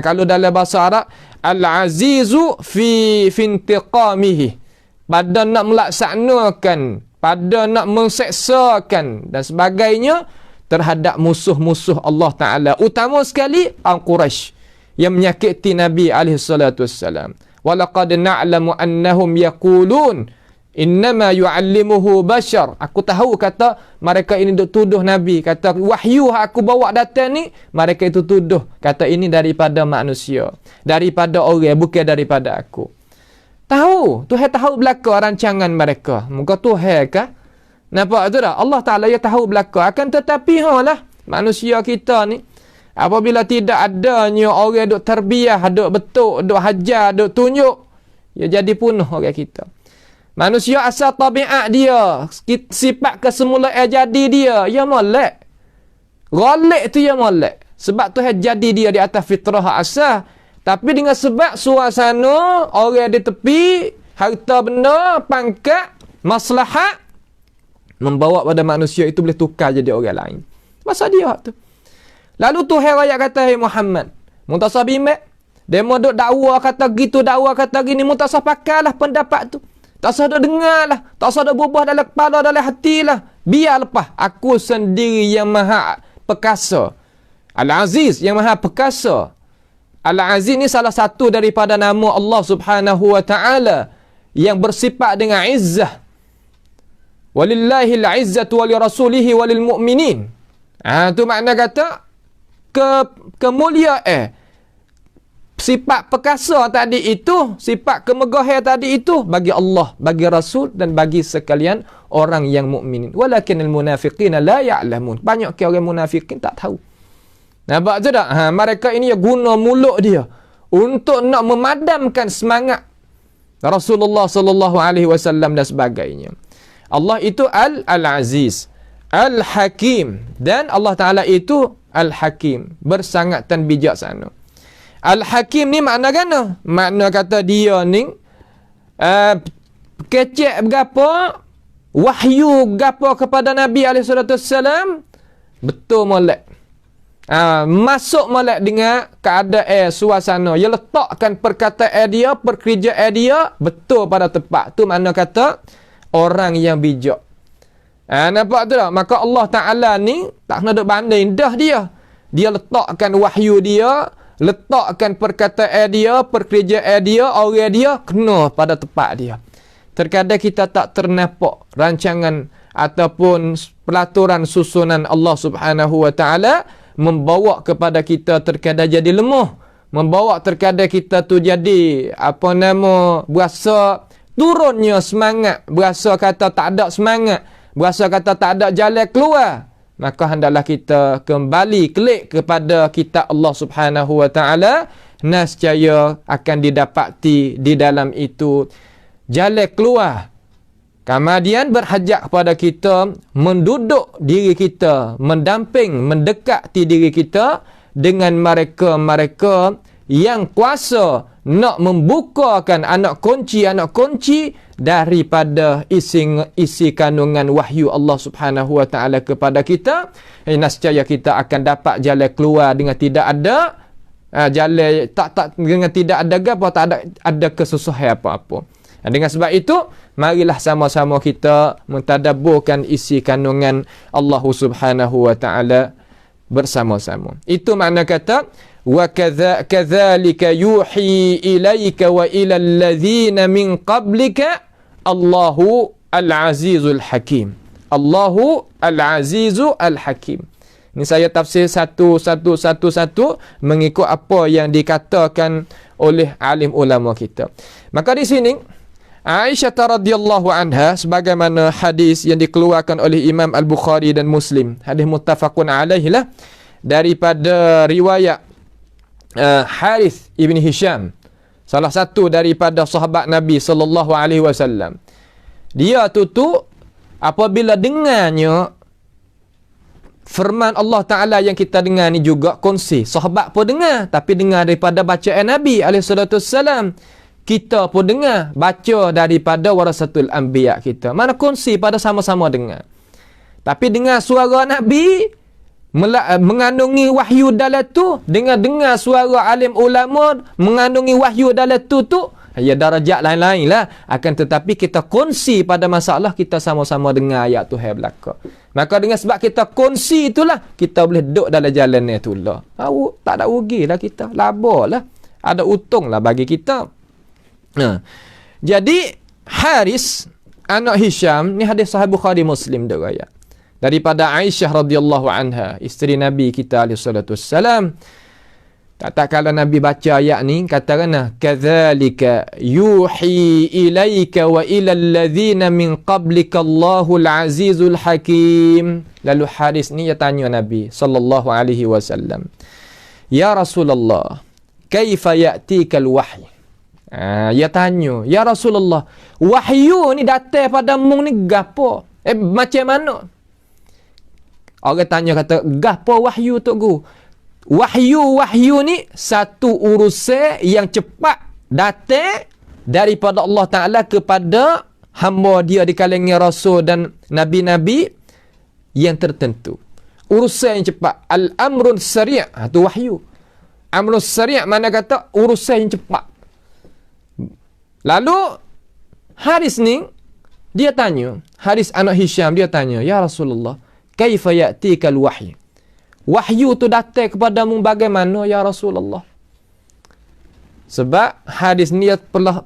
Kalau dalam bahasa Arab, Al-Azizu fi intiqamihi, pada nak melaksanakan, pada nak menseksakan dan sebagainya terhadap musuh-musuh Allah Ta'ala, utama sekali orang Quraisy yang menyakiti Nabi SAW. Walaqad na'lamu annahum yaqulun innama yu'allimuhu bashar. Aku tahu, kata mereka ini duk tuduh Nabi, kata wahyu aku bawa datang ni, mereka itu tuduh kata ini daripada manusia, daripada orang, bukan daripada aku. Tahu, Tuhan tahu belaka rancangan mereka. Muka Tuhan kah? Nampak tu dah? Allah Ta'ala ya tahu belaka. Akan tetapi manusia kita ni, apabila tidak adanya orang duk terbiah, duk betuk, duk hajar, duk tunjuk, ya jadi punah orang kita. Manusia asal tabiat dia, sifat kesemulaan jadi dia, ya molek. Golek tu ya molek. Sebab Tuhan jadi dia di atas fitrah asal. Tapi dengan sebab suasana, orang di tepi, harta benda, pangkat, maslahat, membawa pada manusia itu boleh tukar jadi orang lain. Masa dia tu. Lalu Tuhan raya kata, hey Muhammad, muntasah bimbek, dia mau duk dakwa kata gitu, dakwa kata gini, muntasah pakailah pendapat tu. Tak usah dah dengar lah. Tak usah dah berubah dalam kepala, dalam hati lah. Biar lepas. Aku sendiri yang maha perkasa. Al-Aziz yang maha perkasa. Al-Aziz ni salah satu daripada nama Allah Subhanahu wa ta'ala yang bersifat dengan izzah. Walillahil izzatu wali rasulihi walil mu'minin. Tu makna kata kemuliaan. Sifat perkasa tadi itu, sifat kemegahan tadi itu bagi Allah, bagi Rasul dan bagi sekalian orang yang mukminin. Walakinal munafiqina la ya'lamun. Banyak orang munafikin tak tahu. Nampak tu tak? Mereka ini guna mulut dia untuk nak memadamkan semangat Rasulullah sallallahu alaihi wasallam dan sebagainya. Allah itu Al-Aziz, Al-Hakim, dan Allah Taala itu Al-Hakim, bersangat dan bijaksana. Al-Hakim ni makna gana? Makna kata dia ni kecek berapa, wahyu berapa kepada Nabi SAW, betul molek. Masuk molek dengan keadaan suasana. Dia letakkan perkataan dia, perkerjaan dia betul pada tempat. Tu makna kata orang yang bijak. Nampak tu tak? Maka Allah Ta'ala ni tak kena duk banding dah dia. Dia letakkan wahyu dia, letakkan perkataan dia, perkerjaan dia, orang dia kena pada tempat dia. Terkadang kita tak ternampak rancangan ataupun pelaturan susunan Allah Subhanahu wa Ta'ala membawa kepada kita terkadang jadi lemah, membawa terkadang kita tu jadi berasa turunnya semangat, berasa kata tak ada semangat, berasa kata tak ada jalan keluar. Maka hendaklah kita kembali klik kepada kitab Allah Subhanahu wa Ta'ala, nescaya akan didapati di dalam itu jalan keluar. Kemudian berhajat kepada kita menduduk diri kita, mendamping, mendekati diri kita dengan mereka-mereka yang kuasa nak membukakan anak kunci daripada isi kandungan wahyu Allah Subhanahu wa Ta'ala kepada kita. Nescaya kita akan dapat jalan keluar dengan tidak ada jalan dengan tidak ada apa, tak ada kesusahan apa-apa. Dengan sebab itu, marilah sama-sama kita mentadabburkan isi kandungan Allah Subhanahu wa Ta'ala bersama-sama. Itu makna kata wa kadzalika yuhi ilaika wa ila allazina min qablika Allahu al-azizul hakim. Allahu al-azizul hakim. Ini saya tafsir satu mengikut apa yang dikatakan oleh alim ulama kita. Maka di sini Aisyah radhiyallahu anha, sebagaimana hadis yang dikeluarkan oleh Imam Al-Bukhari dan Muslim, hadis muttafaqun alaihi lah, daripada riwayat Harith ibn Hisham, salah satu daripada sahabat Nabi sallallahu alaihi wasallam. Dia tu apabila dengarnya firman Allah Ta'ala yang kita dengar ni juga kongsi. Sahabat pun dengar, tapi dengar daripada bacaan Nabi SAW. Kita pun dengar, baca daripada warasatul anbiya kita. Mana kongsi pada sama-sama dengar. Tapi dengar suara Nabi, mengandungi wahyu dalam tu, dengar suara alim ulama, mengandungi wahyu dalam tu, ya darajat lain-lain lah. Akan tetapi kita kongsi pada masalah kita sama-sama dengar ayat Tuhan belaka. Maka dengan sebab kita kongsi itulah, kita boleh duduk dalam jalan ni tu lah. Tak ada rugi lah kita, laba lah. Ada untung lah bagi kita. Jadi Haris anak Hisham ni hadis sahih Bukhari Muslim riwayat daripada Aisyah radhiyallahu anha, isteri Nabi kita alaihi salatu wassalam. Tak kalau Nabi baca ayat ni katakanlah kadzalika yuhi ilaika wa ila allazina min qablika Allahul azizul hakim. Lalu Haris ni dia tanya Nabi sallallahu alaihi wasallam, ya Rasulullah, kaifa ya'tikal wahyi? Dia tanya, ya Rasulullah, wahyu ni datang padamu ni gapo? Macam mana? Orang tanya kata, gapo wahyu tu guru? Wahyu ni satu urusan yang cepat datang daripada Allah Ta'ala kepada hamba dia di kalangan rasul dan nabi-nabi yang tertentu. Urusan yang cepat. Al-amrun sari' itu wahyu. Amrun sari' mana kata urusan yang cepat. Lalu Haris ni, dia tanya, Haris anak Hisham, dia tanya, Ya Rasulullah, kaifa ya'tikal wahyi? Wahyu tu datang kepadamu bagaimana, Ya Rasulullah? Sebab hadis ni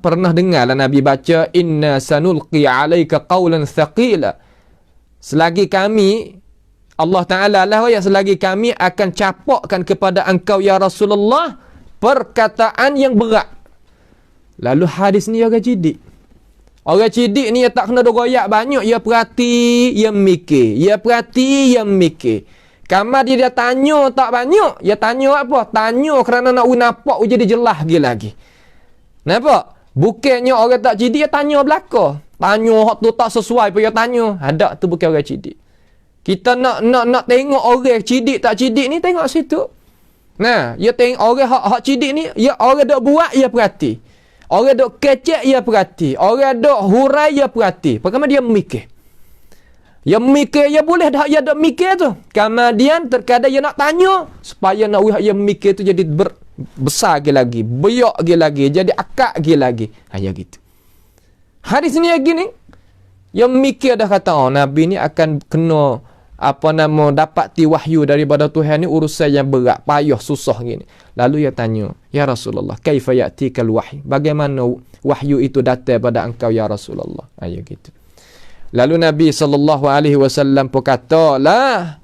pernah dengar lah Nabi baca, Inna sanulqi alaika qawlan thaqila. Selagi kami, Allah Ta'ala lah ya, selagi kami akan capakkan kepada engkau, Ya Rasulullah, perkataan yang berat. Lalu hadis ni orang cidik. Orang cidik ni, dia tak kena dogoyak banyak. Dia perhati, dia mikir. Dia perhati, dia mikir. Kamar dia tanya tak banyak. Dia tanya apa? Tanya kerana nak nampak jadi jelas lagi. Nampak? Bukannya orang tak cidik, dia tanya belaka. Tanya hak tu tak sesuai pun dia tanya. Ada tu bukan orang cidik. Kita nak tengok orang cidik tak cidik ni, tengok situ. Nah, dia tengok orang hak cidik ni, dia orang dok buat, dia perhati. Orang dok kecek, dia perhati. Orang dok hurai, dia perhati. Pertama dia mikir. Dia mikir, dia boleh dah, dia dok mikir tu. Kemudian terkadang dia nak tanya supaya nak dia mikir tu jadi besar lagi, beyak lagi, jadi akak lagi. Ya gitu. Hadis ni gini, dia mikir dah kata, oh Nabi ni akan kena dapati wahyu daripada Tuhan ni, urusan yang berat, payah, susah gini. Lalu dia tanya, Ya Rasulullah, kaifa ya'tikal wahyi? Bagaimana wahyu itu datang pada engkau, Ya Rasulullah? Ya gitu. Lalu Nabi SAW pun katalah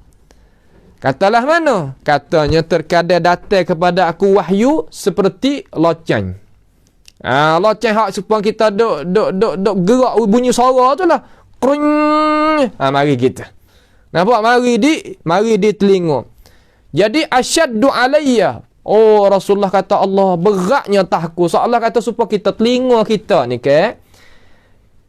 mana? Katanya, terkadang datang kepada aku wahyu seperti loceng. Loceng hak supaya kita duk gerak bunyi suara tu lah. Kring. Mari kita. Nampak? Mari di telinga. Jadi asyaddu alayya. Oh, Rasulullah kata, Allah beratnya tahku. Seolah kata supaya kita telinga kita ni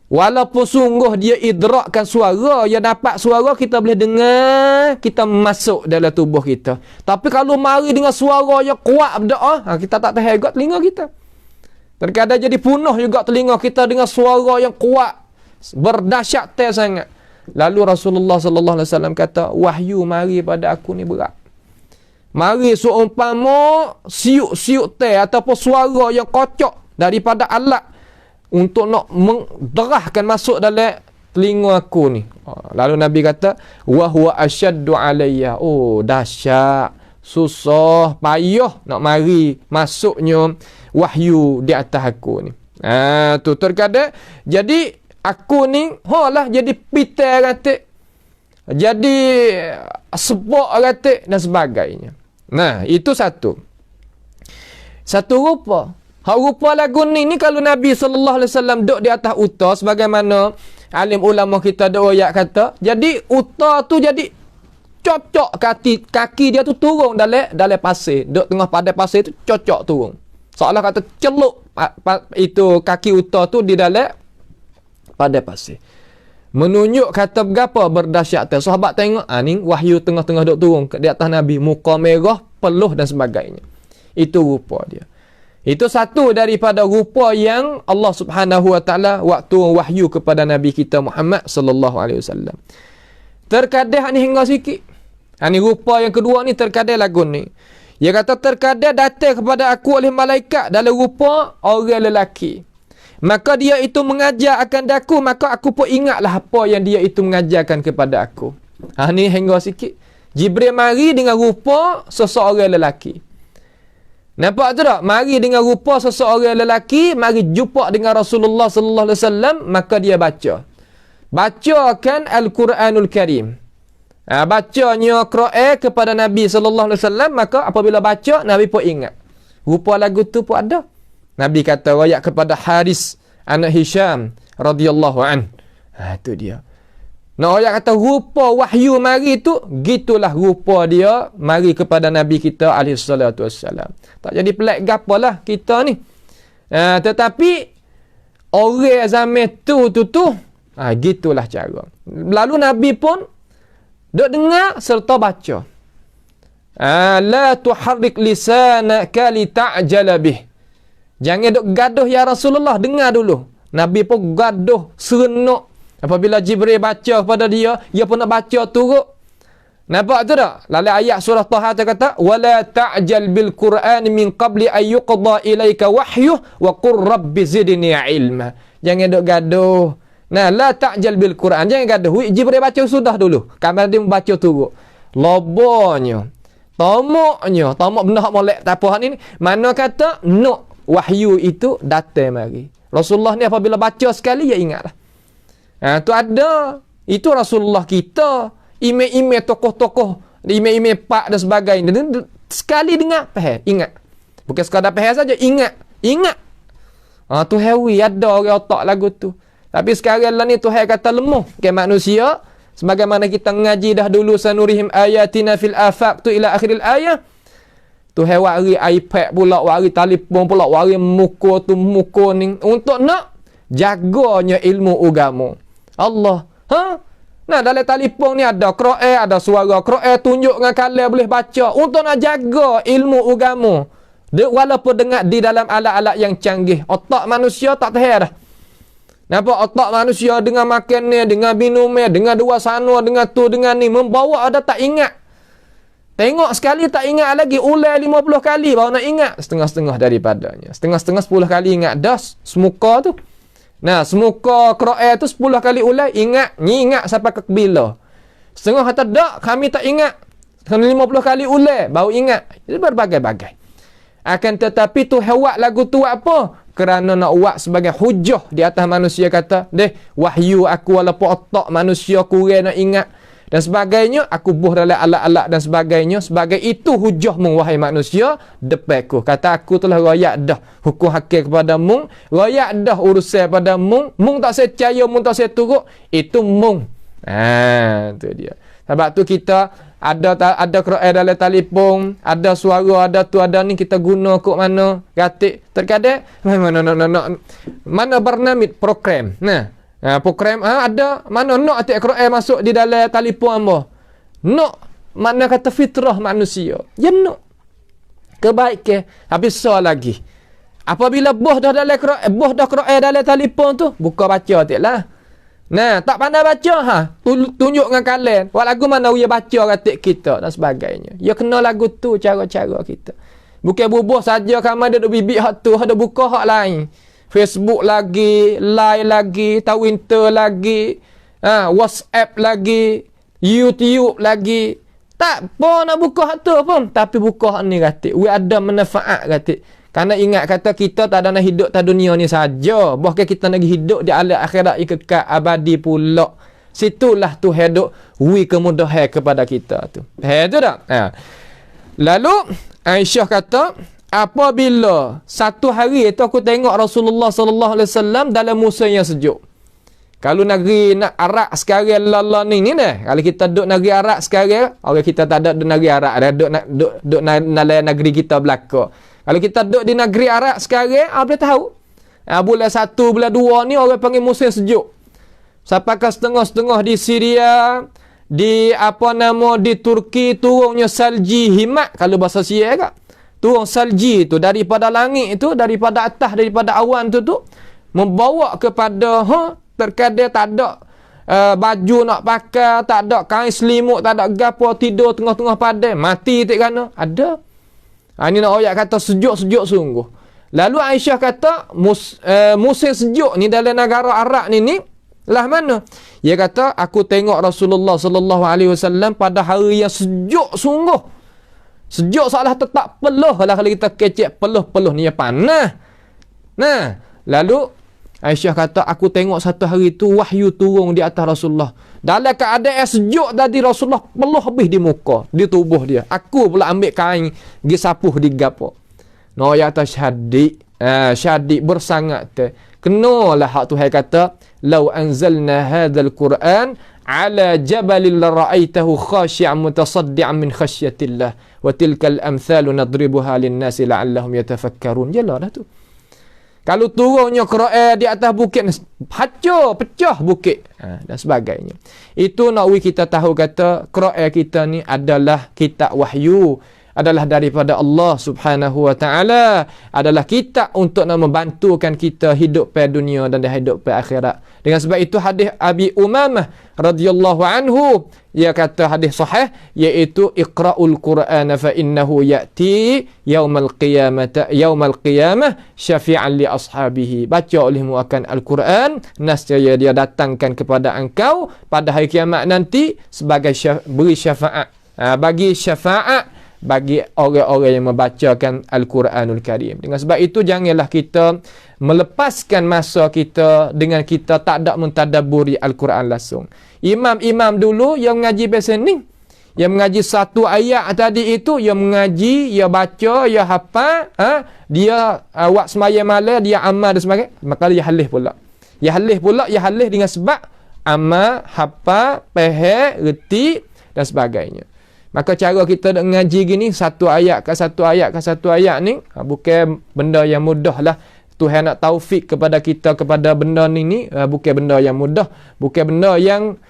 walaupun sungguh dia idrakkan suara, dia dapat suara, kita boleh dengar, kita masuk dalam tubuh kita. Tapi kalau mari dengan suara yang kuat berdoa, kita tak tahan juga telinga kita. Terkadang jadi punah juga telinga kita dengan suara yang kuat, berdahsyat sangat. Lalu Rasulullah sallallahu alaihi wasallam kata, wahyu mari pada aku ni berat. Mari seumpama siuk-siuk teh ataupun suara yang kocok daripada alat untuk nak menderahkan masuk dalam telinga aku ni. Lalu Nabi kata, wa huwa asyaddu alayya. Oh, dahsyat, susah, payah nak mari masuknya wahyu di atas aku ni. Tu terkadang jadi aku ni jadi pitai ratik, jadi sebab ratik dan sebagainya. Nah, itu satu rupa. Hak rupa lagu ni kalau Nabi SAW duduk di atas unta, sebagaimana alim ulama kita ada ayat kata, jadi unta tu jadi cocok kaki dia tu turun dalam pasir, duduk tengah padang pasir tu cocok turun. Seolah kata celup itu kaki unta tu di dalam padang pasir. Menunjuk kata berapa berdahsyat tu. Sahabat tengok, ni wahyu tengah-tengah duduk turun di atas Nabi, muka merah, peluh dan sebagainya. Itu rupa dia. Itu satu daripada rupa yang Allah Subhanahu Wa Taala waktu wahyu kepada Nabi kita Muhammad sallallahu alaihi wasallam. Terkadang ni hingga sikit. Ni rupa yang kedua ni, terkadang lagu ni. Dia kata terkadang datang kepada aku oleh malaikat dalam rupa orang lelaki. Maka dia itu mengajar akan daku, maka aku pun ingatlah apa yang dia itu mengajarkan kepada aku. Ni hingga sikit. Jibril mari dengan rupa seseorang lelaki. Nampak tu tak? Mari dengan rupa seseorang lelaki, mari jumpa dengan Rasulullah sallallahu alaihi wasallam, maka dia bacakan Al-Quranul Karim. Bacanya Quran kepada Nabi sallallahu alaihi wasallam, maka apabila baca, Nabi pun ingat. Rupa lagu tu pun ada. Nabi kata ayat kepada Haris anak Hisham radhiyallahu an. Itu dia. Nah, ayat kata rupa wahyu mari tu, gitulah rupa dia mari kepada Nabi kita alaihi salatu wassalam. Tak jadi pelik gapalah kita ni. Tetapi orang zaman tu gitulah cara. Lalu Nabi pun duk dengar serta baca. La tuharrik lisanaka li ta'jala bih. Jangan duk gaduh ya Rasulullah, dengar dulu. Nabi pun gaduh serenuk. Apabila Jibril baca kepada dia pun nak baca turut. Nampak tu tak? Lalu ayat surah Taha kata, wala ta'jal bil Qur'an min qabli an yuqda ilaika wahyuh wa qur rabbi zidni ilma. Jangan duk gaduh. Nah, la ta'jal bil Quran. Jangan gaduh. Jibril baca sudah dulu. Kamar dia membaca turut. Lobonya. Tomoknya. Tomok benda hak molek tak apa ni. Mana kata nak wahyu itu datang mari. Rasulullah ni apabila baca sekali ya ingatlah. Tu ada. Itu Rasulullah kita. Ime-ime tokoh-tokoh. Ime-ime pak dan sebagainya. Sekali dengar, faham. Ingat. Bukan sekadar faham saja. Ingat. Tu hewi. Ada orang otak lagu tu. Tapi sekarang lah ni Tuhan kata lemah ke manusia. Sebagaimana kita ngaji dah dulu. Sanurihim ayatina fil afaq tu ila akhiril ayat. Tuhan wari iPad pula. Wari telefon pula. Wari muka tu muka ni. Untuk nak jaganya ilmu agama. Allah. Nah, dalam telefon ni ada Quran. Ada suara Quran. Tunjuk dengan kalam boleh baca. Untuk nak jaga ilmu agama. Walaupun dengar di dalam alat-alat yang canggih. Otak manusia tak tahan dah. Nampak otak manusia dengan makan ni, dengan minum ni, dengan dua sana, dengan tu, dengan ni. Membawa ada tak ingat. Tengok sekali tak ingat lagi. Ulai 50 kali baru nak ingat. Setengah-setengah daripadanya. Setengah-setengah 10 kali ingat. Dah semuka tu. Nah, semuka Quran tu 10 kali ulai. Ingat. Ni ingat sampai ke bila. Setengah kata tak, kami tak ingat. 50 kali ulai baru ingat. Itu berbagai-bagai. Akan tetapi tu hewat lagu tu apa? Kerana nak buat sebagai hujah di atas manusia kata, wahyu aku walaupun otak manusia kurang nak ingat dan sebagainya, aku buh dalam alat-alat dan sebagainya. Sebagai itu hujahmu wahai manusia depan aku. Kata aku telah rayak dah hukum hakim kepada mung, rayak dah urusan pada mung tak saya percaya, mung tak saya turut, itu mung. Tu dia. Sebab tu kita ada Quran dalam telefon, ada suara, ada tu, ada ni, kita guna kok mana gatik terkadang mana bernamit program. Program ada mana nak atik Quran masuk di dalam telefon hamba. Nak mana kata fitrah manusia. Ya nak kebaikan. Habis so lagi. Apabila boh dah dalam Quran, boh dah Quran dalam telefon tu, buka baca tiklah. Nah, tak pandai baca tunjuk dengan kalian. Buat lagu mana dia baca katik kita dan sebagainya. Ya kena lagu tu cara-cara kita. Bukan bubuh saja kamu ada bibik hak tu, ada buka hak lain. Facebook lagi, Line lagi, Twitter lagi, WhatsApp lagi, YouTube lagi. Tak apa nak buka hak tu pun, tapi buka hak ni katik. We ada manfaat katik. Karena ingat kata kita tak ada nak hidup di dunia ni saja. Bahkan kita nak hidup di alam akhirat yang kekal abadi pula. Situlah tu hidup kemudahan kepada kita tu. Itu tak? Lalu Aisyah kata, apabila satu hari itu aku tengok Rasulullah sallallahu alaihi wasallam dalam musim yang sejuk. Kalau negeri nak Arab sekarang lala ni dah. Kalau kita duduk negeri Arab sekarang, orang kita tak ada duduk negeri Arab, ada duduk negeri kita belaka. Kalau kita duduk di negeri Arab sekarang, boleh tahu. Bulan 1, bulan 2 ni orang panggil musim sejuk. Sampai ke setengah-setengah di Syria, di di Turki turunnya salji himat kalau bahasa Sia kan. Turun salji tu daripada langit itu, daripada atas, daripada awan tu membawa kepada terkadang tak ada baju nak pakai, tak ada kain selimut, tak ada gapo, tidur tengah-tengah padang, mati tak kana. Ada. Ini nak ayat kata sejuk-sejuk sungguh. Lalu Aisyah kata musim sejuk ni dalam negara Arab ni lah mana? Dia kata aku tengok Rasulullah sallallahu alaihi wasallam pada hari yang sejuk sungguh. Sejuk seolah tetap peluh lah kalau kita kecek peluh-peluh ni panas. Nah, lalu Aisyah kata aku tengok satu hari tu wahyu turun di atas Rasulullah. Dalam keadaan sejuk tadi Rasulullah peluh habis di muka, di tubuh dia. Aku pula ambil kain pergi sapuh di gapo. No ya atas syadik bersangat te. Kenalah hak Tuhan kata, "Lau anzalna hadzal Qur'an ala jabalin la ra'aitahu khashi'an mutasaddian min khasyatillah wa tilkal amthalu nadribuha lin-nasi la'allahum yatafakkarun." Jelah dah tu. Kalau turunnya Quran di atas bukit, hancur, pecah bukit dan sebagainya. Itu nak kita tahu kata Quran kita ni adalah kitab wahyu, adalah daripada Allah Subhanahu wa taala, adalah kita untuk nak membantukan kita hidup pada dunia dan hidup pada akhirat. Dengan sebab itu hadis Abi Umamah radhiyallahu anhu, ia kata hadis sahih, iaitu iqra'ul Qur'ana fa innahu ya'ti yaumal qiyamah syafi'an li ashabihi. Baca olehmu akan Al-Quran, nescaya dia datangkan kepada engkau pada hari kiamat nanti sebagai beri syafaat, bagi syafaat bagi orang-orang yang membacakan Al-Quranul Karim. Dengan sebab itu janganlah kita melepaskan masa kita dengan kita tak ada mentadabburi Al-Quran langsung. Imam-imam dulu yang mengaji bahasa ni, yang mengaji satu ayat tadi itu, yang mengaji, dia baca, dia hafal, dia wak semaya malam, dia amal dan sebagainya, maka dia halih pula. Dia halih dengan sebab amal, hafal, faham, reti dan sebagainya. Maka cara kita nak mengaji gini, satu ayat ke satu ayat ni, bukan benda yang mudah lah. Tuhan nak taufik kepada kita kepada benda ni, bukan benda yang mudah. Bukan benda yang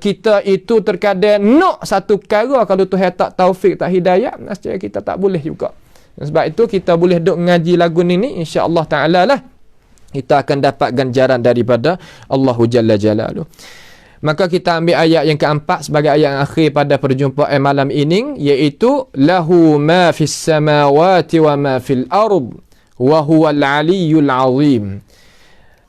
kita itu terkadang nak satu perkara, kalau Tuhan tak taufik, tak hidayah, nasib kita tak boleh juga. Sebab itu kita boleh duk mengaji lagu ni, insya-Allah taala lah kita akan dapat ganjaran daripada Allahu Jalla Jalaluhu. Maka kita ambil ayat yang keempat sebagai ayat yang akhir pada perjumpaan malam ini, iaitu lahu ma fis samawati wa ma fil ard wa huwal aliyyul azim.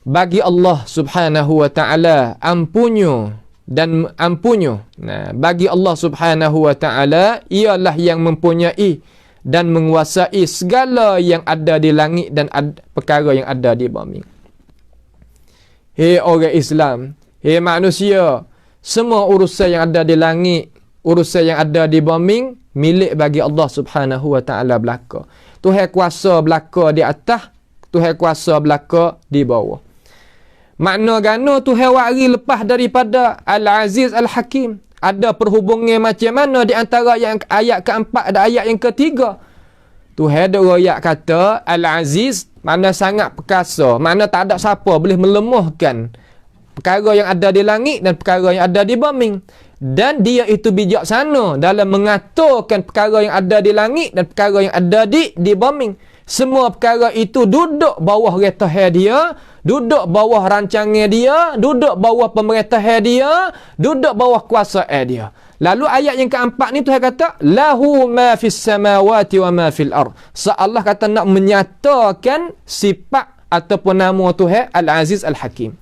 Bagi Allah Subhanahu wa taala ampunyo dan ampunyo. Nah, bagi Allah Subhanahu wa taala ialah yang mempunyai dan menguasai segala yang ada di langit dan perkara yang ada di bumi. Hei orang Islam, hei manusia, semua urusan yang ada di langit, urusan yang ada di bumi, milik bagi Allah Subhanahu wa taala belaka. Tuhan kuasa belaka di atas, Tuhan kuasa belaka di bawah. Makna gano Tuhan wari lepas daripada Al-Aziz Al-Hakim. Ada perhubungan macam mana di antara yang ayat keempat dan ayat yang ketiga? Tuhan ada ayat kata Al-Aziz, mana sangat perkasa, mana tak ada siapa boleh melemahkan perkara yang ada di langit dan perkara yang ada di bumi. Dan dia itu bijaksana dalam mengaturkan perkara yang ada di langit dan perkara yang ada di bumi. Semua perkara itu duduk bawah retahan dia, duduk bawah rancangan dia, duduk bawah pemerintahan dia, duduk bawah kuasa dia. Lalu ayat yang keempat ni Tuhan kata lahu ma fis samawati wa ma fil ard. Allah kata nak menyatakan sifat ataupun nama Tuhan Al-Aziz Al-Hakim,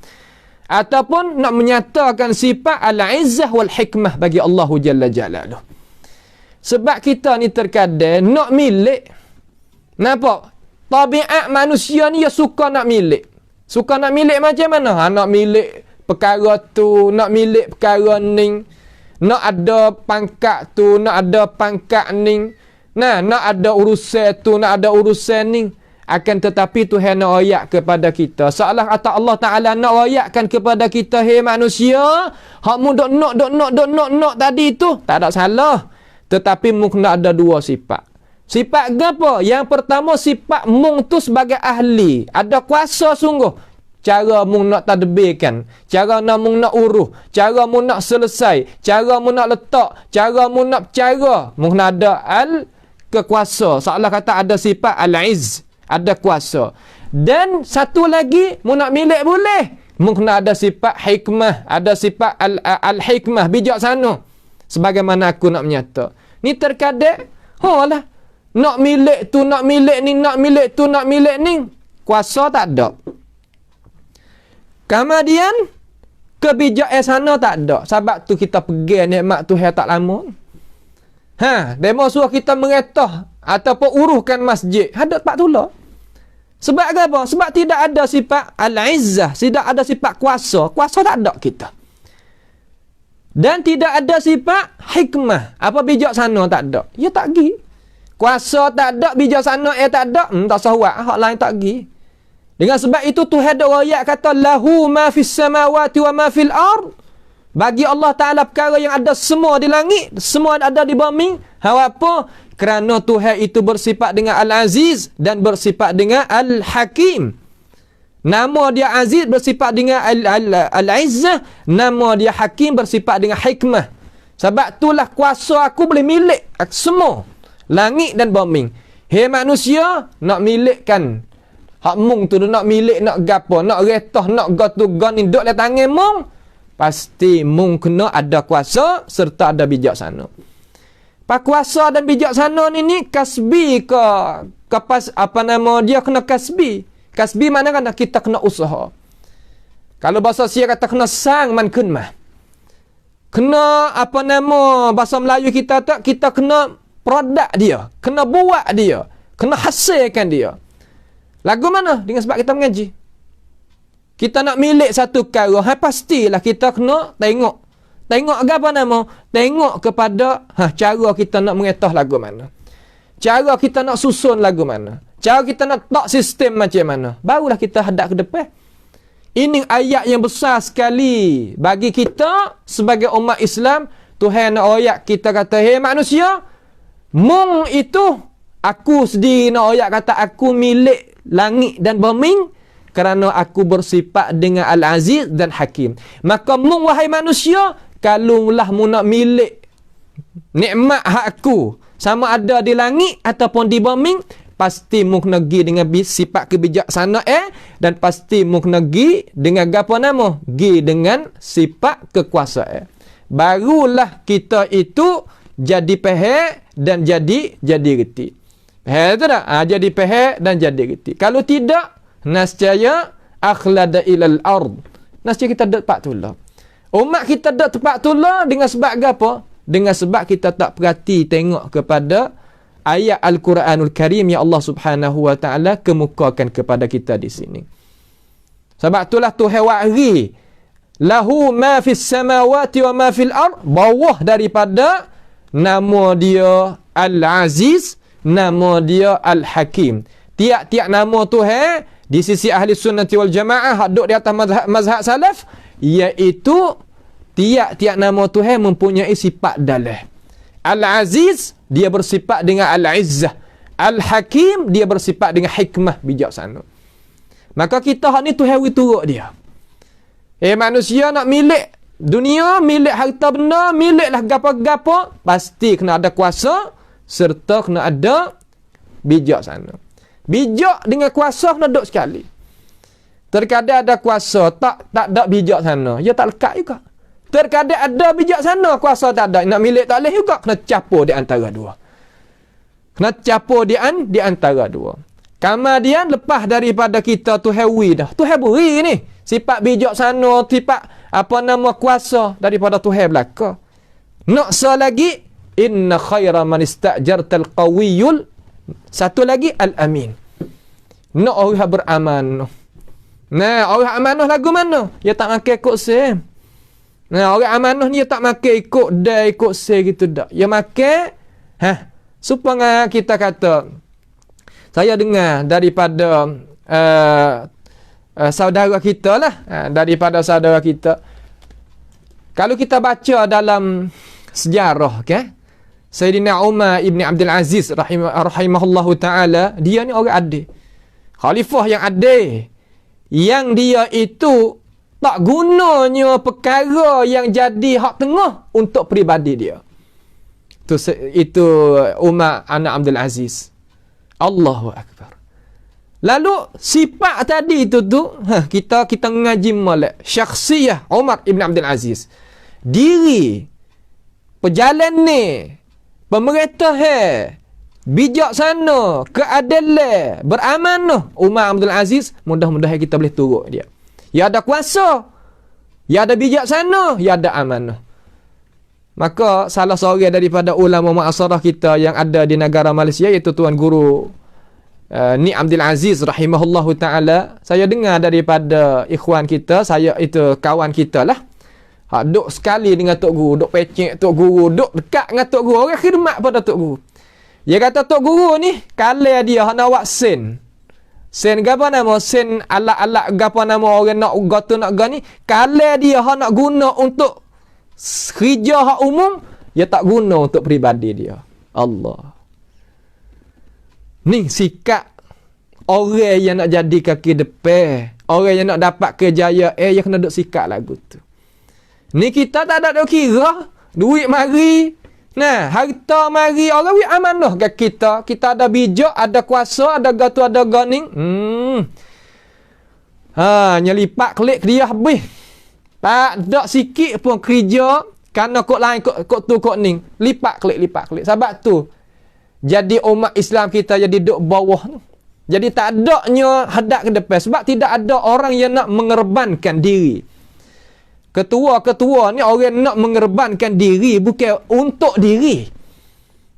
ataupun nak menyatakan sifat Al-Izzah wal Hikmah bagi Allah Jalla Jalaluhu. Sebab kita ni terkadang nak milik. Nampak? Tabiat manusia ni dia suka nak milik. Suka nak milik macam mana? Nak milik perkara tu, nak milik perkara ni, nak ada pangkat tu, nak ada pangkat ni, nak ada urusan tu, nak ada urusan ni. Akan tetapi Tuhan nak royak kepada kita, seolah kata Allah Ta'ala nak royakkan kepada kita, hei manusia, hakmu dok nak tadi tu tak ada salah, tetapi mung nak ada dua sifat. Sifat apa? Yang pertama, sifat mung tu sebagai ahli, ada kuasa sungguh. Cara mung nak tadbirkan, cara mung nak uruh, cara mung nak selesai, cara mung nak letak, cara mung nak bercara, mung ada kekuasa. Seolah kata ada sifat al-izz, ada kuasa. Dan satu lagi, mung nak milik boleh, mung ada sifat hikmah, ada sifat al-hikmah, bijaksana. Sebagaimana aku nak menyata. Ni terkadang, lah, nak milik tu, nak milik ni, nak milik tu, nak milik ni, kuasa tak ada. Kemudian kebijakan sana tak ada. Sebab tu kita pergi nikmat Tuhan tak lama. Demo suruh kita mengetah ataupun uruhkan masjid, ada tempat tolak. Sebab apa? Sebab tidak ada sifat al-izzah, tidak ada sifat kuasa. Kuasa tak ada kita. Dan tidak ada sifat hikmah. Apa bijaksana tak ada. Ya tak pergi. Kuasa tak ada, bijaksana tak ada, tak sahwat, hak lain tak pergi. Dengan sebab itu Tuhan ada ayat kata lahu ma fis samawati wa ma fil ard. Bagi Allah Ta'ala perkara yang ada semua di langit, semua ada di bumi. Apa? Kerana Tuhan itu bersifat dengan Al-Aziz dan bersifat dengan Al-Hakim. Nama dia Aziz bersifat dengan Al-Izzah, nama dia Hakim bersifat dengan hikmah. Sebab itulah kuasa aku boleh milik semua. langit dan bumi. Hei manusia, nak milikkan hak mung tu, nak milik, nak gapo, nak retah, nak gatu gani duk le tangan mung, pasti mung kena ada kuasa serta ada bijaksana. Pak kuasa dan bijaksana ni kasbi ke pas apa nama dia, kena kasbi. Kasbi mana kan kita kena usaha. Kalau bahasa Sia kata kena sang man kun mah. Kena apa nama bahasa Melayu kita tak, kita kena produk dia, kena buat dia, kena hasilkan dia. Lagu mana? Dengan sebab kita mengaji. Kita nak milik satu perkara, pastilah kita kena tengok. Tengok apa nama? Tengok kepada cara kita nak mengetah lagu mana. Cara kita nak susun lagu mana. Cara kita nak tak sistem macam mana. Barulah kita hadap ke depan. Ini ayat yang besar sekali bagi kita sebagai umat Islam. Tuhan nak ayat kita kata, hei manusia, mung itu aku sendiri nak ayat kata aku milik langit dan bumi kerana aku bersifat dengan Al-Aziz dan Hakim. Maka mung wahai manusia, kalaulah mu nak milik nikmat hak aku sama ada di langit ataupun di bumi, pasti mu kena pergi dengan sifat kebijaksanaan dan pasti mu kena pergi dengan apa nama? Pergi dengan sifat kekuasaan. Barulah kita itu jadi pehek dan jadi reti. Pehek tu tak? Jadi pehek dan jadi reti. Kalau tidak, nascaya akhlada ilal ard. Nascaya kita tak tempat tulah. Umat kita tak tempat tulah dengan sebab apa? Dengan sebab kita tak perhati tengok kepada ayat Al-Quranul Karim yang Allah Subhanahu wa taala kemukakan kepada kita di sini. Sebab itulah Tuhan wahri lahu ma fis samawati wa ma fil ard, bawah daripada nama dia Al-Aziz, nama dia Al-Hakim. Tiap-tiap nama Tuhan di sisi ahli sunnati wal jamaah hak duduk di atas mazhab salaf, iaitu tiap-tiap nama Tuhan mempunyai sifat dalah. Al-Aziz dia bersifat dengan Al-Izzah. Al-Hakim dia bersifat dengan hikmah, bijaksana. Maka kita hak ni Tuhan turut dia. Manusia nak milik dunia, milik harta benda, miliklah gapo-gapo, pasti kena ada kuasa serta kena ada bijaksana. Bijak dengan kuasa kena duduk sekali. Terkadang ada kuasa tak ada bijaksana, dia tak lekat juga. Terkadang ada bijaksana, kuasa tak ada, nak milik tak boleh juga, kena capur di antara dua. Kena capur di antara dua. Kemudian lepas daripada kita Tuhan dah. Tuhan beri ni sifat bijaksana, sifat apa nama kuasa daripada Tuhan belaka. Nak lagi, inna khaira man istajartal qawiyul, satu lagi al-amin. Nak orang beramanah. Nah, orang amanah lagu mana? Dia tak makan ikut se. Nah, orang amanah ni dia tak makan ikut dah, ikut se gitu dak. Dia makan supaya kita kata, saya dengar daripada saudara kita lah, daripada saudara kita. Kalau kita baca dalam sejarah, okay? Sayyidina Umar ibn Abdul Aziz rahimahullahu ta'ala, dia ni orang adil. Khalifah yang adil. Yang dia itu tak gunanya perkara yang jadi hak tengah untuk peribadi dia. Itu Umar anak Abdul Aziz. Allahu Akbar. Lalu sifat tadi itu kita ngaji molek syakhsiyah Umar ibn Abdul Aziz. Diri pejalan ni, pemerintah bijaksana, keadilan, beramanah, Umar Abdul Aziz, mudah-mudahan kita boleh turut dia. Ya ada kuasa, ya ada bijaksana, ya ada amanah. Maka salah seorang daripada ulama muasarah kita yang ada di negara Malaysia, iaitu Tuan Guru Ni Abdul Aziz rahimahullahu ta'ala, saya dengar daripada ikhwan kita, saya itu kawan kita lah, duk sekali dengan Tok Guru, duk pecek Tok Guru, duk dekat dengan Tok Guru, orang khidmat pada Tok Guru. Dia kata Tok Guru ni, kalau dia nak buat sen apa nama, sen alat-alat apa nama orang nak gatu nak gani, kalau dia nak guna untuk kerja hak umum, dia tak guna untuk peribadi dia. Allah. Ni sikap orang yang nak jadi kaki depan, orang yang nak dapat kejayaan, dia kena duk sikap lagu tu. Ni kita tak ada duk kira duit mari, Nah, harta mari orang wi amanah ke kita. Kita ada bijak, ada kuasa, ada gatu, ada ganing. Nyelipak klik dia habis. Tak ada sikit pun kerja kerana kok lain kok tu kok ning. Lipat klik. Sebab tu jadi umat Islam kita jadi duduk bawah tu. Jadi tak adanya hadap ke depan sebab tidak ada orang yang nak mengerbankan diri. Ketua-ketua ni orang nak mengerbankan diri bukan untuk diri.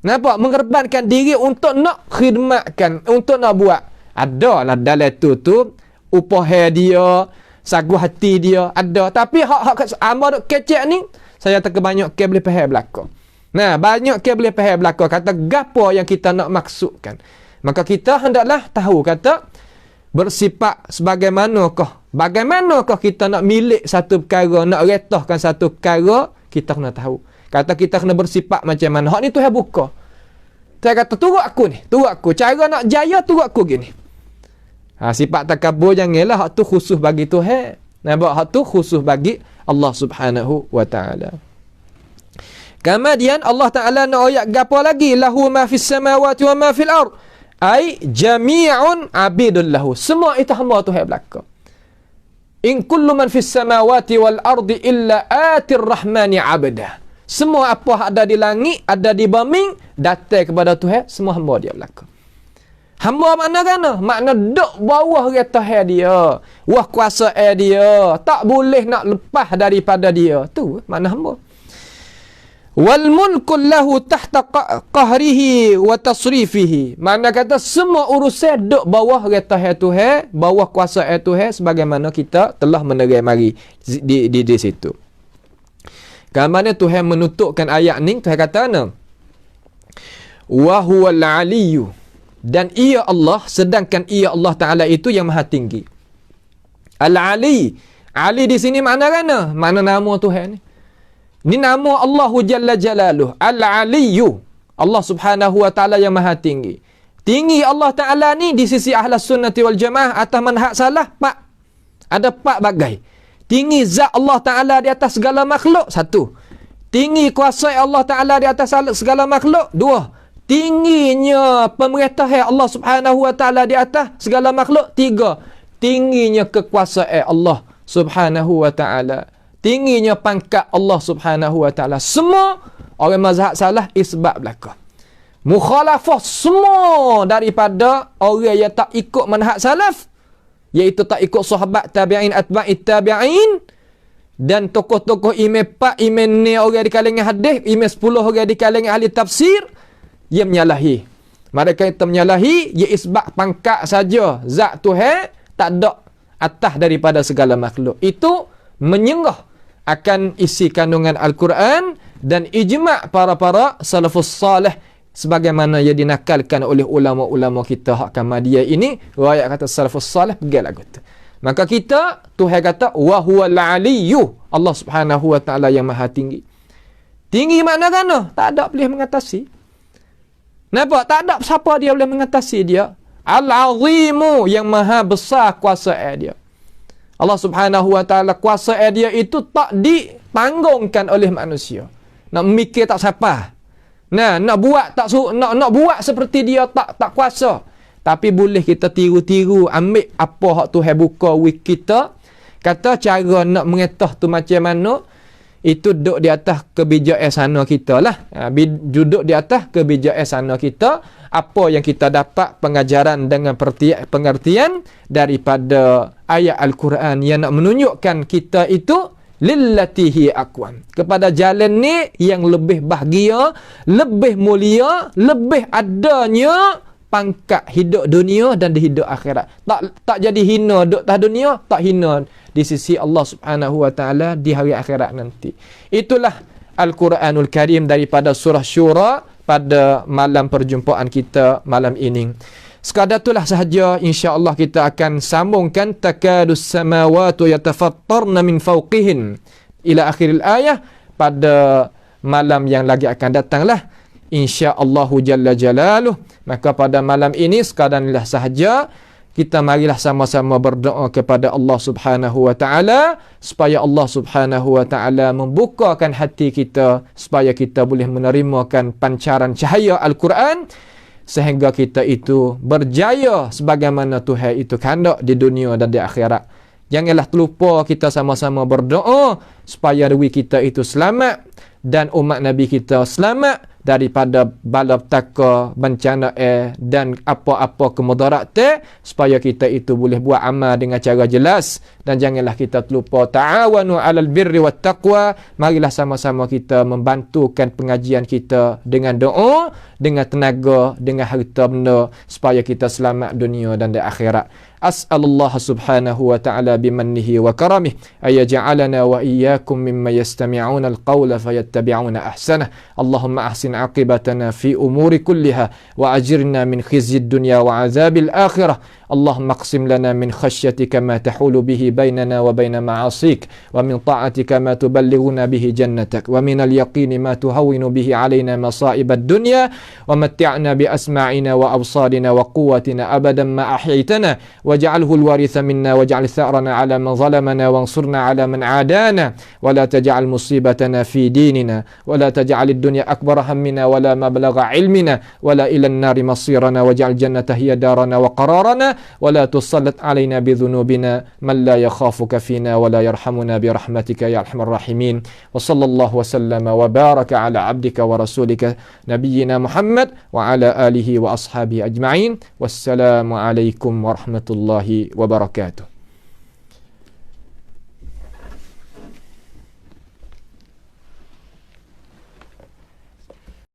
Nampak? Mengerbankan diri untuk nak khidmatkan, untuk nak buat. Adalah dalam tu upah dia, sagu hati dia, ada. Tapi hak amal kecek ni, saya tak banyak ke boleh faham belaka. Nah, banyak ke boleh faham belaka. Kata gapo yang kita nak maksudkan. Maka kita hendaklah tahu kata bersifat bagaimanakah kita nak milik satu perkara, nak retahkan satu perkara, kita kena tahu. Kata kita kena bersifat macam mana. Hak ni Tuhan buka. Tuhan kata turut aku. Cara nak jaya turut aku gini. Sifat takabur janganlah hak tu khusus bagi Tuhan. Nampak hak tu khusus bagi Allah Subhanahu wa taala. Kemudian Allah Taala nak ayat gapo lagi? Lahu ma fis samawati wa ma fil ard. Ai jami'un abidun lahu. Semua itu hamba Tuhan belaka. In kullu man fis samawati wal ardi illa atir rahmani abda. Semua apa ada di langit, ada di bumi, datang kepada Tuhan, semua hamba dia belaka. Hamba makna kana? Makna duk bawah Tuhan dia. Wah kuasa dia. Tak boleh nak lepas daripada dia. Tu makna hamba. Wal mulku lahu tahta qahrihi wa tasrifihi. Makna kata semua urusan duk bawah Tuhan, bawah kuasa Tuhan sebagaimana kita telah menerai mari di situ. Kamane Tuhan menutupkan ayat ni, Tuhan kata ana wa huwal aliyyu, dan ia Allah, sedangkan ia Allah Taala itu yang maha tinggi. Al-Ali, Ali di sini makna kana? Makna nama Tuhan ni. Ni nama Allah Jalla Jalaluh. Al-Aliyyu. Allah Subhanahu wa taala yang maha tinggi. Tinggi Allah Taala ni di sisi Ahlus Sunnati wal Jamaah atas manhaj salah ada 4 bagai. Tinggi zat Allah Taala di atas segala makhluk, 1. Tinggi kuasa Allah Taala di atas segala makhluk, 2. Tingginya pemerintahan Allah Subhanahu wa taala di atas segala makhluk, 3. Tingginya kekuasaan Allah Subhanahu wa taala. Tingginya pangkat Allah Subhanahu wa taala. Semua orang mazhab salah isbat belaka. Mukhalafah semua daripada orang yang tak ikut manhaj salaf, iaitu tak ikut sahabat tabi'in, atba'it tabi'in, dan tokoh-tokoh imam 4, imam ni orang di kalangan hadis, imam 10 orang di kalangan ahli tafsir, ia menyalahi. Mereka itu menyalahi, ia isbat pangkat saja. Zat Tuhan tak ada atas daripada segala makhluk. Itu menyinggah akan isi kandungan Al-Quran dan ijma' para salafus salih sebagaimana yang dinakalkan oleh ulama-ulama kita hak Ahmadiyah ini. Riwayat kata salafus salih pergi lagu tu. Maka kita Tuhan kata wa huwal aliyyu, Allah Subhanahu wa taala yang maha tinggi. Tinggi makna kana? Tak ada boleh mengatasi. Nampak? Tak ada siapa dia boleh mengatasi dia. Al-azimu, yang maha besar kuasa dia. Allah Subhanahu wa taala kuasa dia itu tak ditanggungkan oleh manusia. Nak mikir tak siapa. Nah, nak buat tak nak buat seperti dia tak kuasa. Tapi boleh kita tiru-tiru, ambil apa hak Tuhan buka wik kita. Kata cara nak mengetah tu macam mana, itu duduk di atas kebijakan sana kita lah. Duduk di atas kebijakan sana kita. Apa yang kita dapat pengajaran dengan pengertian daripada ayat Al-Quran yang nak menunjukkan kita itu lillatihi aqwam, kepada jalan ni yang lebih bahagia, lebih mulia, lebih adanya pangkat hidup dunia dan di hidup akhirat. Tak jadi hina duduk atas dunia, tak hina di sisi Allah Subhanahu wa taala di hari akhirat nanti. Itulah Al-Quranul Karim daripada surah Syura pada malam perjumpaan kita malam ini. Sekadar itulah sahaja, insya-Allah kita akan sambungkan takadus samawati yatafattarna min fawqihin ila akhiril ayah pada malam yang lagi akan datanglah, insya-Allah jalla jalaluh. Maka pada malam ini sekadar inilah sahaja kita marilah sama-sama berdoa kepada Allah Subhanahu wa taala supaya Allah Subhanahu wa taala membukakan hati kita supaya kita boleh menerimakan pancaran cahaya Al-Quran sehingga kita itu berjaya sebagaimana Tuhan itu kehendak di dunia dan di akhirat. Janganlah terlupa kita sama-sama berdoa supaya diri kita itu selamat dan umat Nabi kita selamat daripada balapetaka, bencana dan apa-apa kemudarat supaya kita itu boleh buat amal dengan cara jelas. Dan janganlah kita terlupa ta'awanu 'alal birri wat taqwa. Marilah sama-sama kita membantukan pengajian kita dengan doa, dengan tenaga, dengan harta benda supaya kita selamat dunia dan di akhirat. As'alullah subhanahu wa ta'ala bimannihi wa karamih ayaj'alana wa iyyakum mimma yastami'una al-qawla fayattabi'una ahsanah. Allahumma ahsin aqibatana fi umuri kulliha wa ajirna min khizyid dunya wa azabil akhirah. Allahumma aqsim lana min khashyatika ma tahulu bihi bainana wa baina ma'asik wa min ta'atika ma tuballighuna bihi jannatak wa min al-yaqini ma tuhawwinu bihi alaina masa'ib ad-dunya wa matti'na bi asma'ina wa absarina wa quwwatina abadan ma ahyaytana waj'alhu al-waritha minna waj'al tha'rana 'ala man zalamana wansurna 'ala man 'adana wa la taj'al musibatana fi dinina wa la taj'al ad-dunya akbar hammina wa la mablagha 'ilmina wa la ila an-nari masirana waj'al jannata hiya darana wa qararana wa la tusallit 'alaina bi dhunubina man la yakhafuka fina wa la yarhamuna bi rahmatika ya arhamar rahimin. Wa sallallahu wa sallama wa baraka 'ala 'abdika wa rasulika nabiyyina Muhammad wa 'ala alihi wa ashabihi ajma'in. Wassalamu alaikum warahmatullahi wabarakatuh.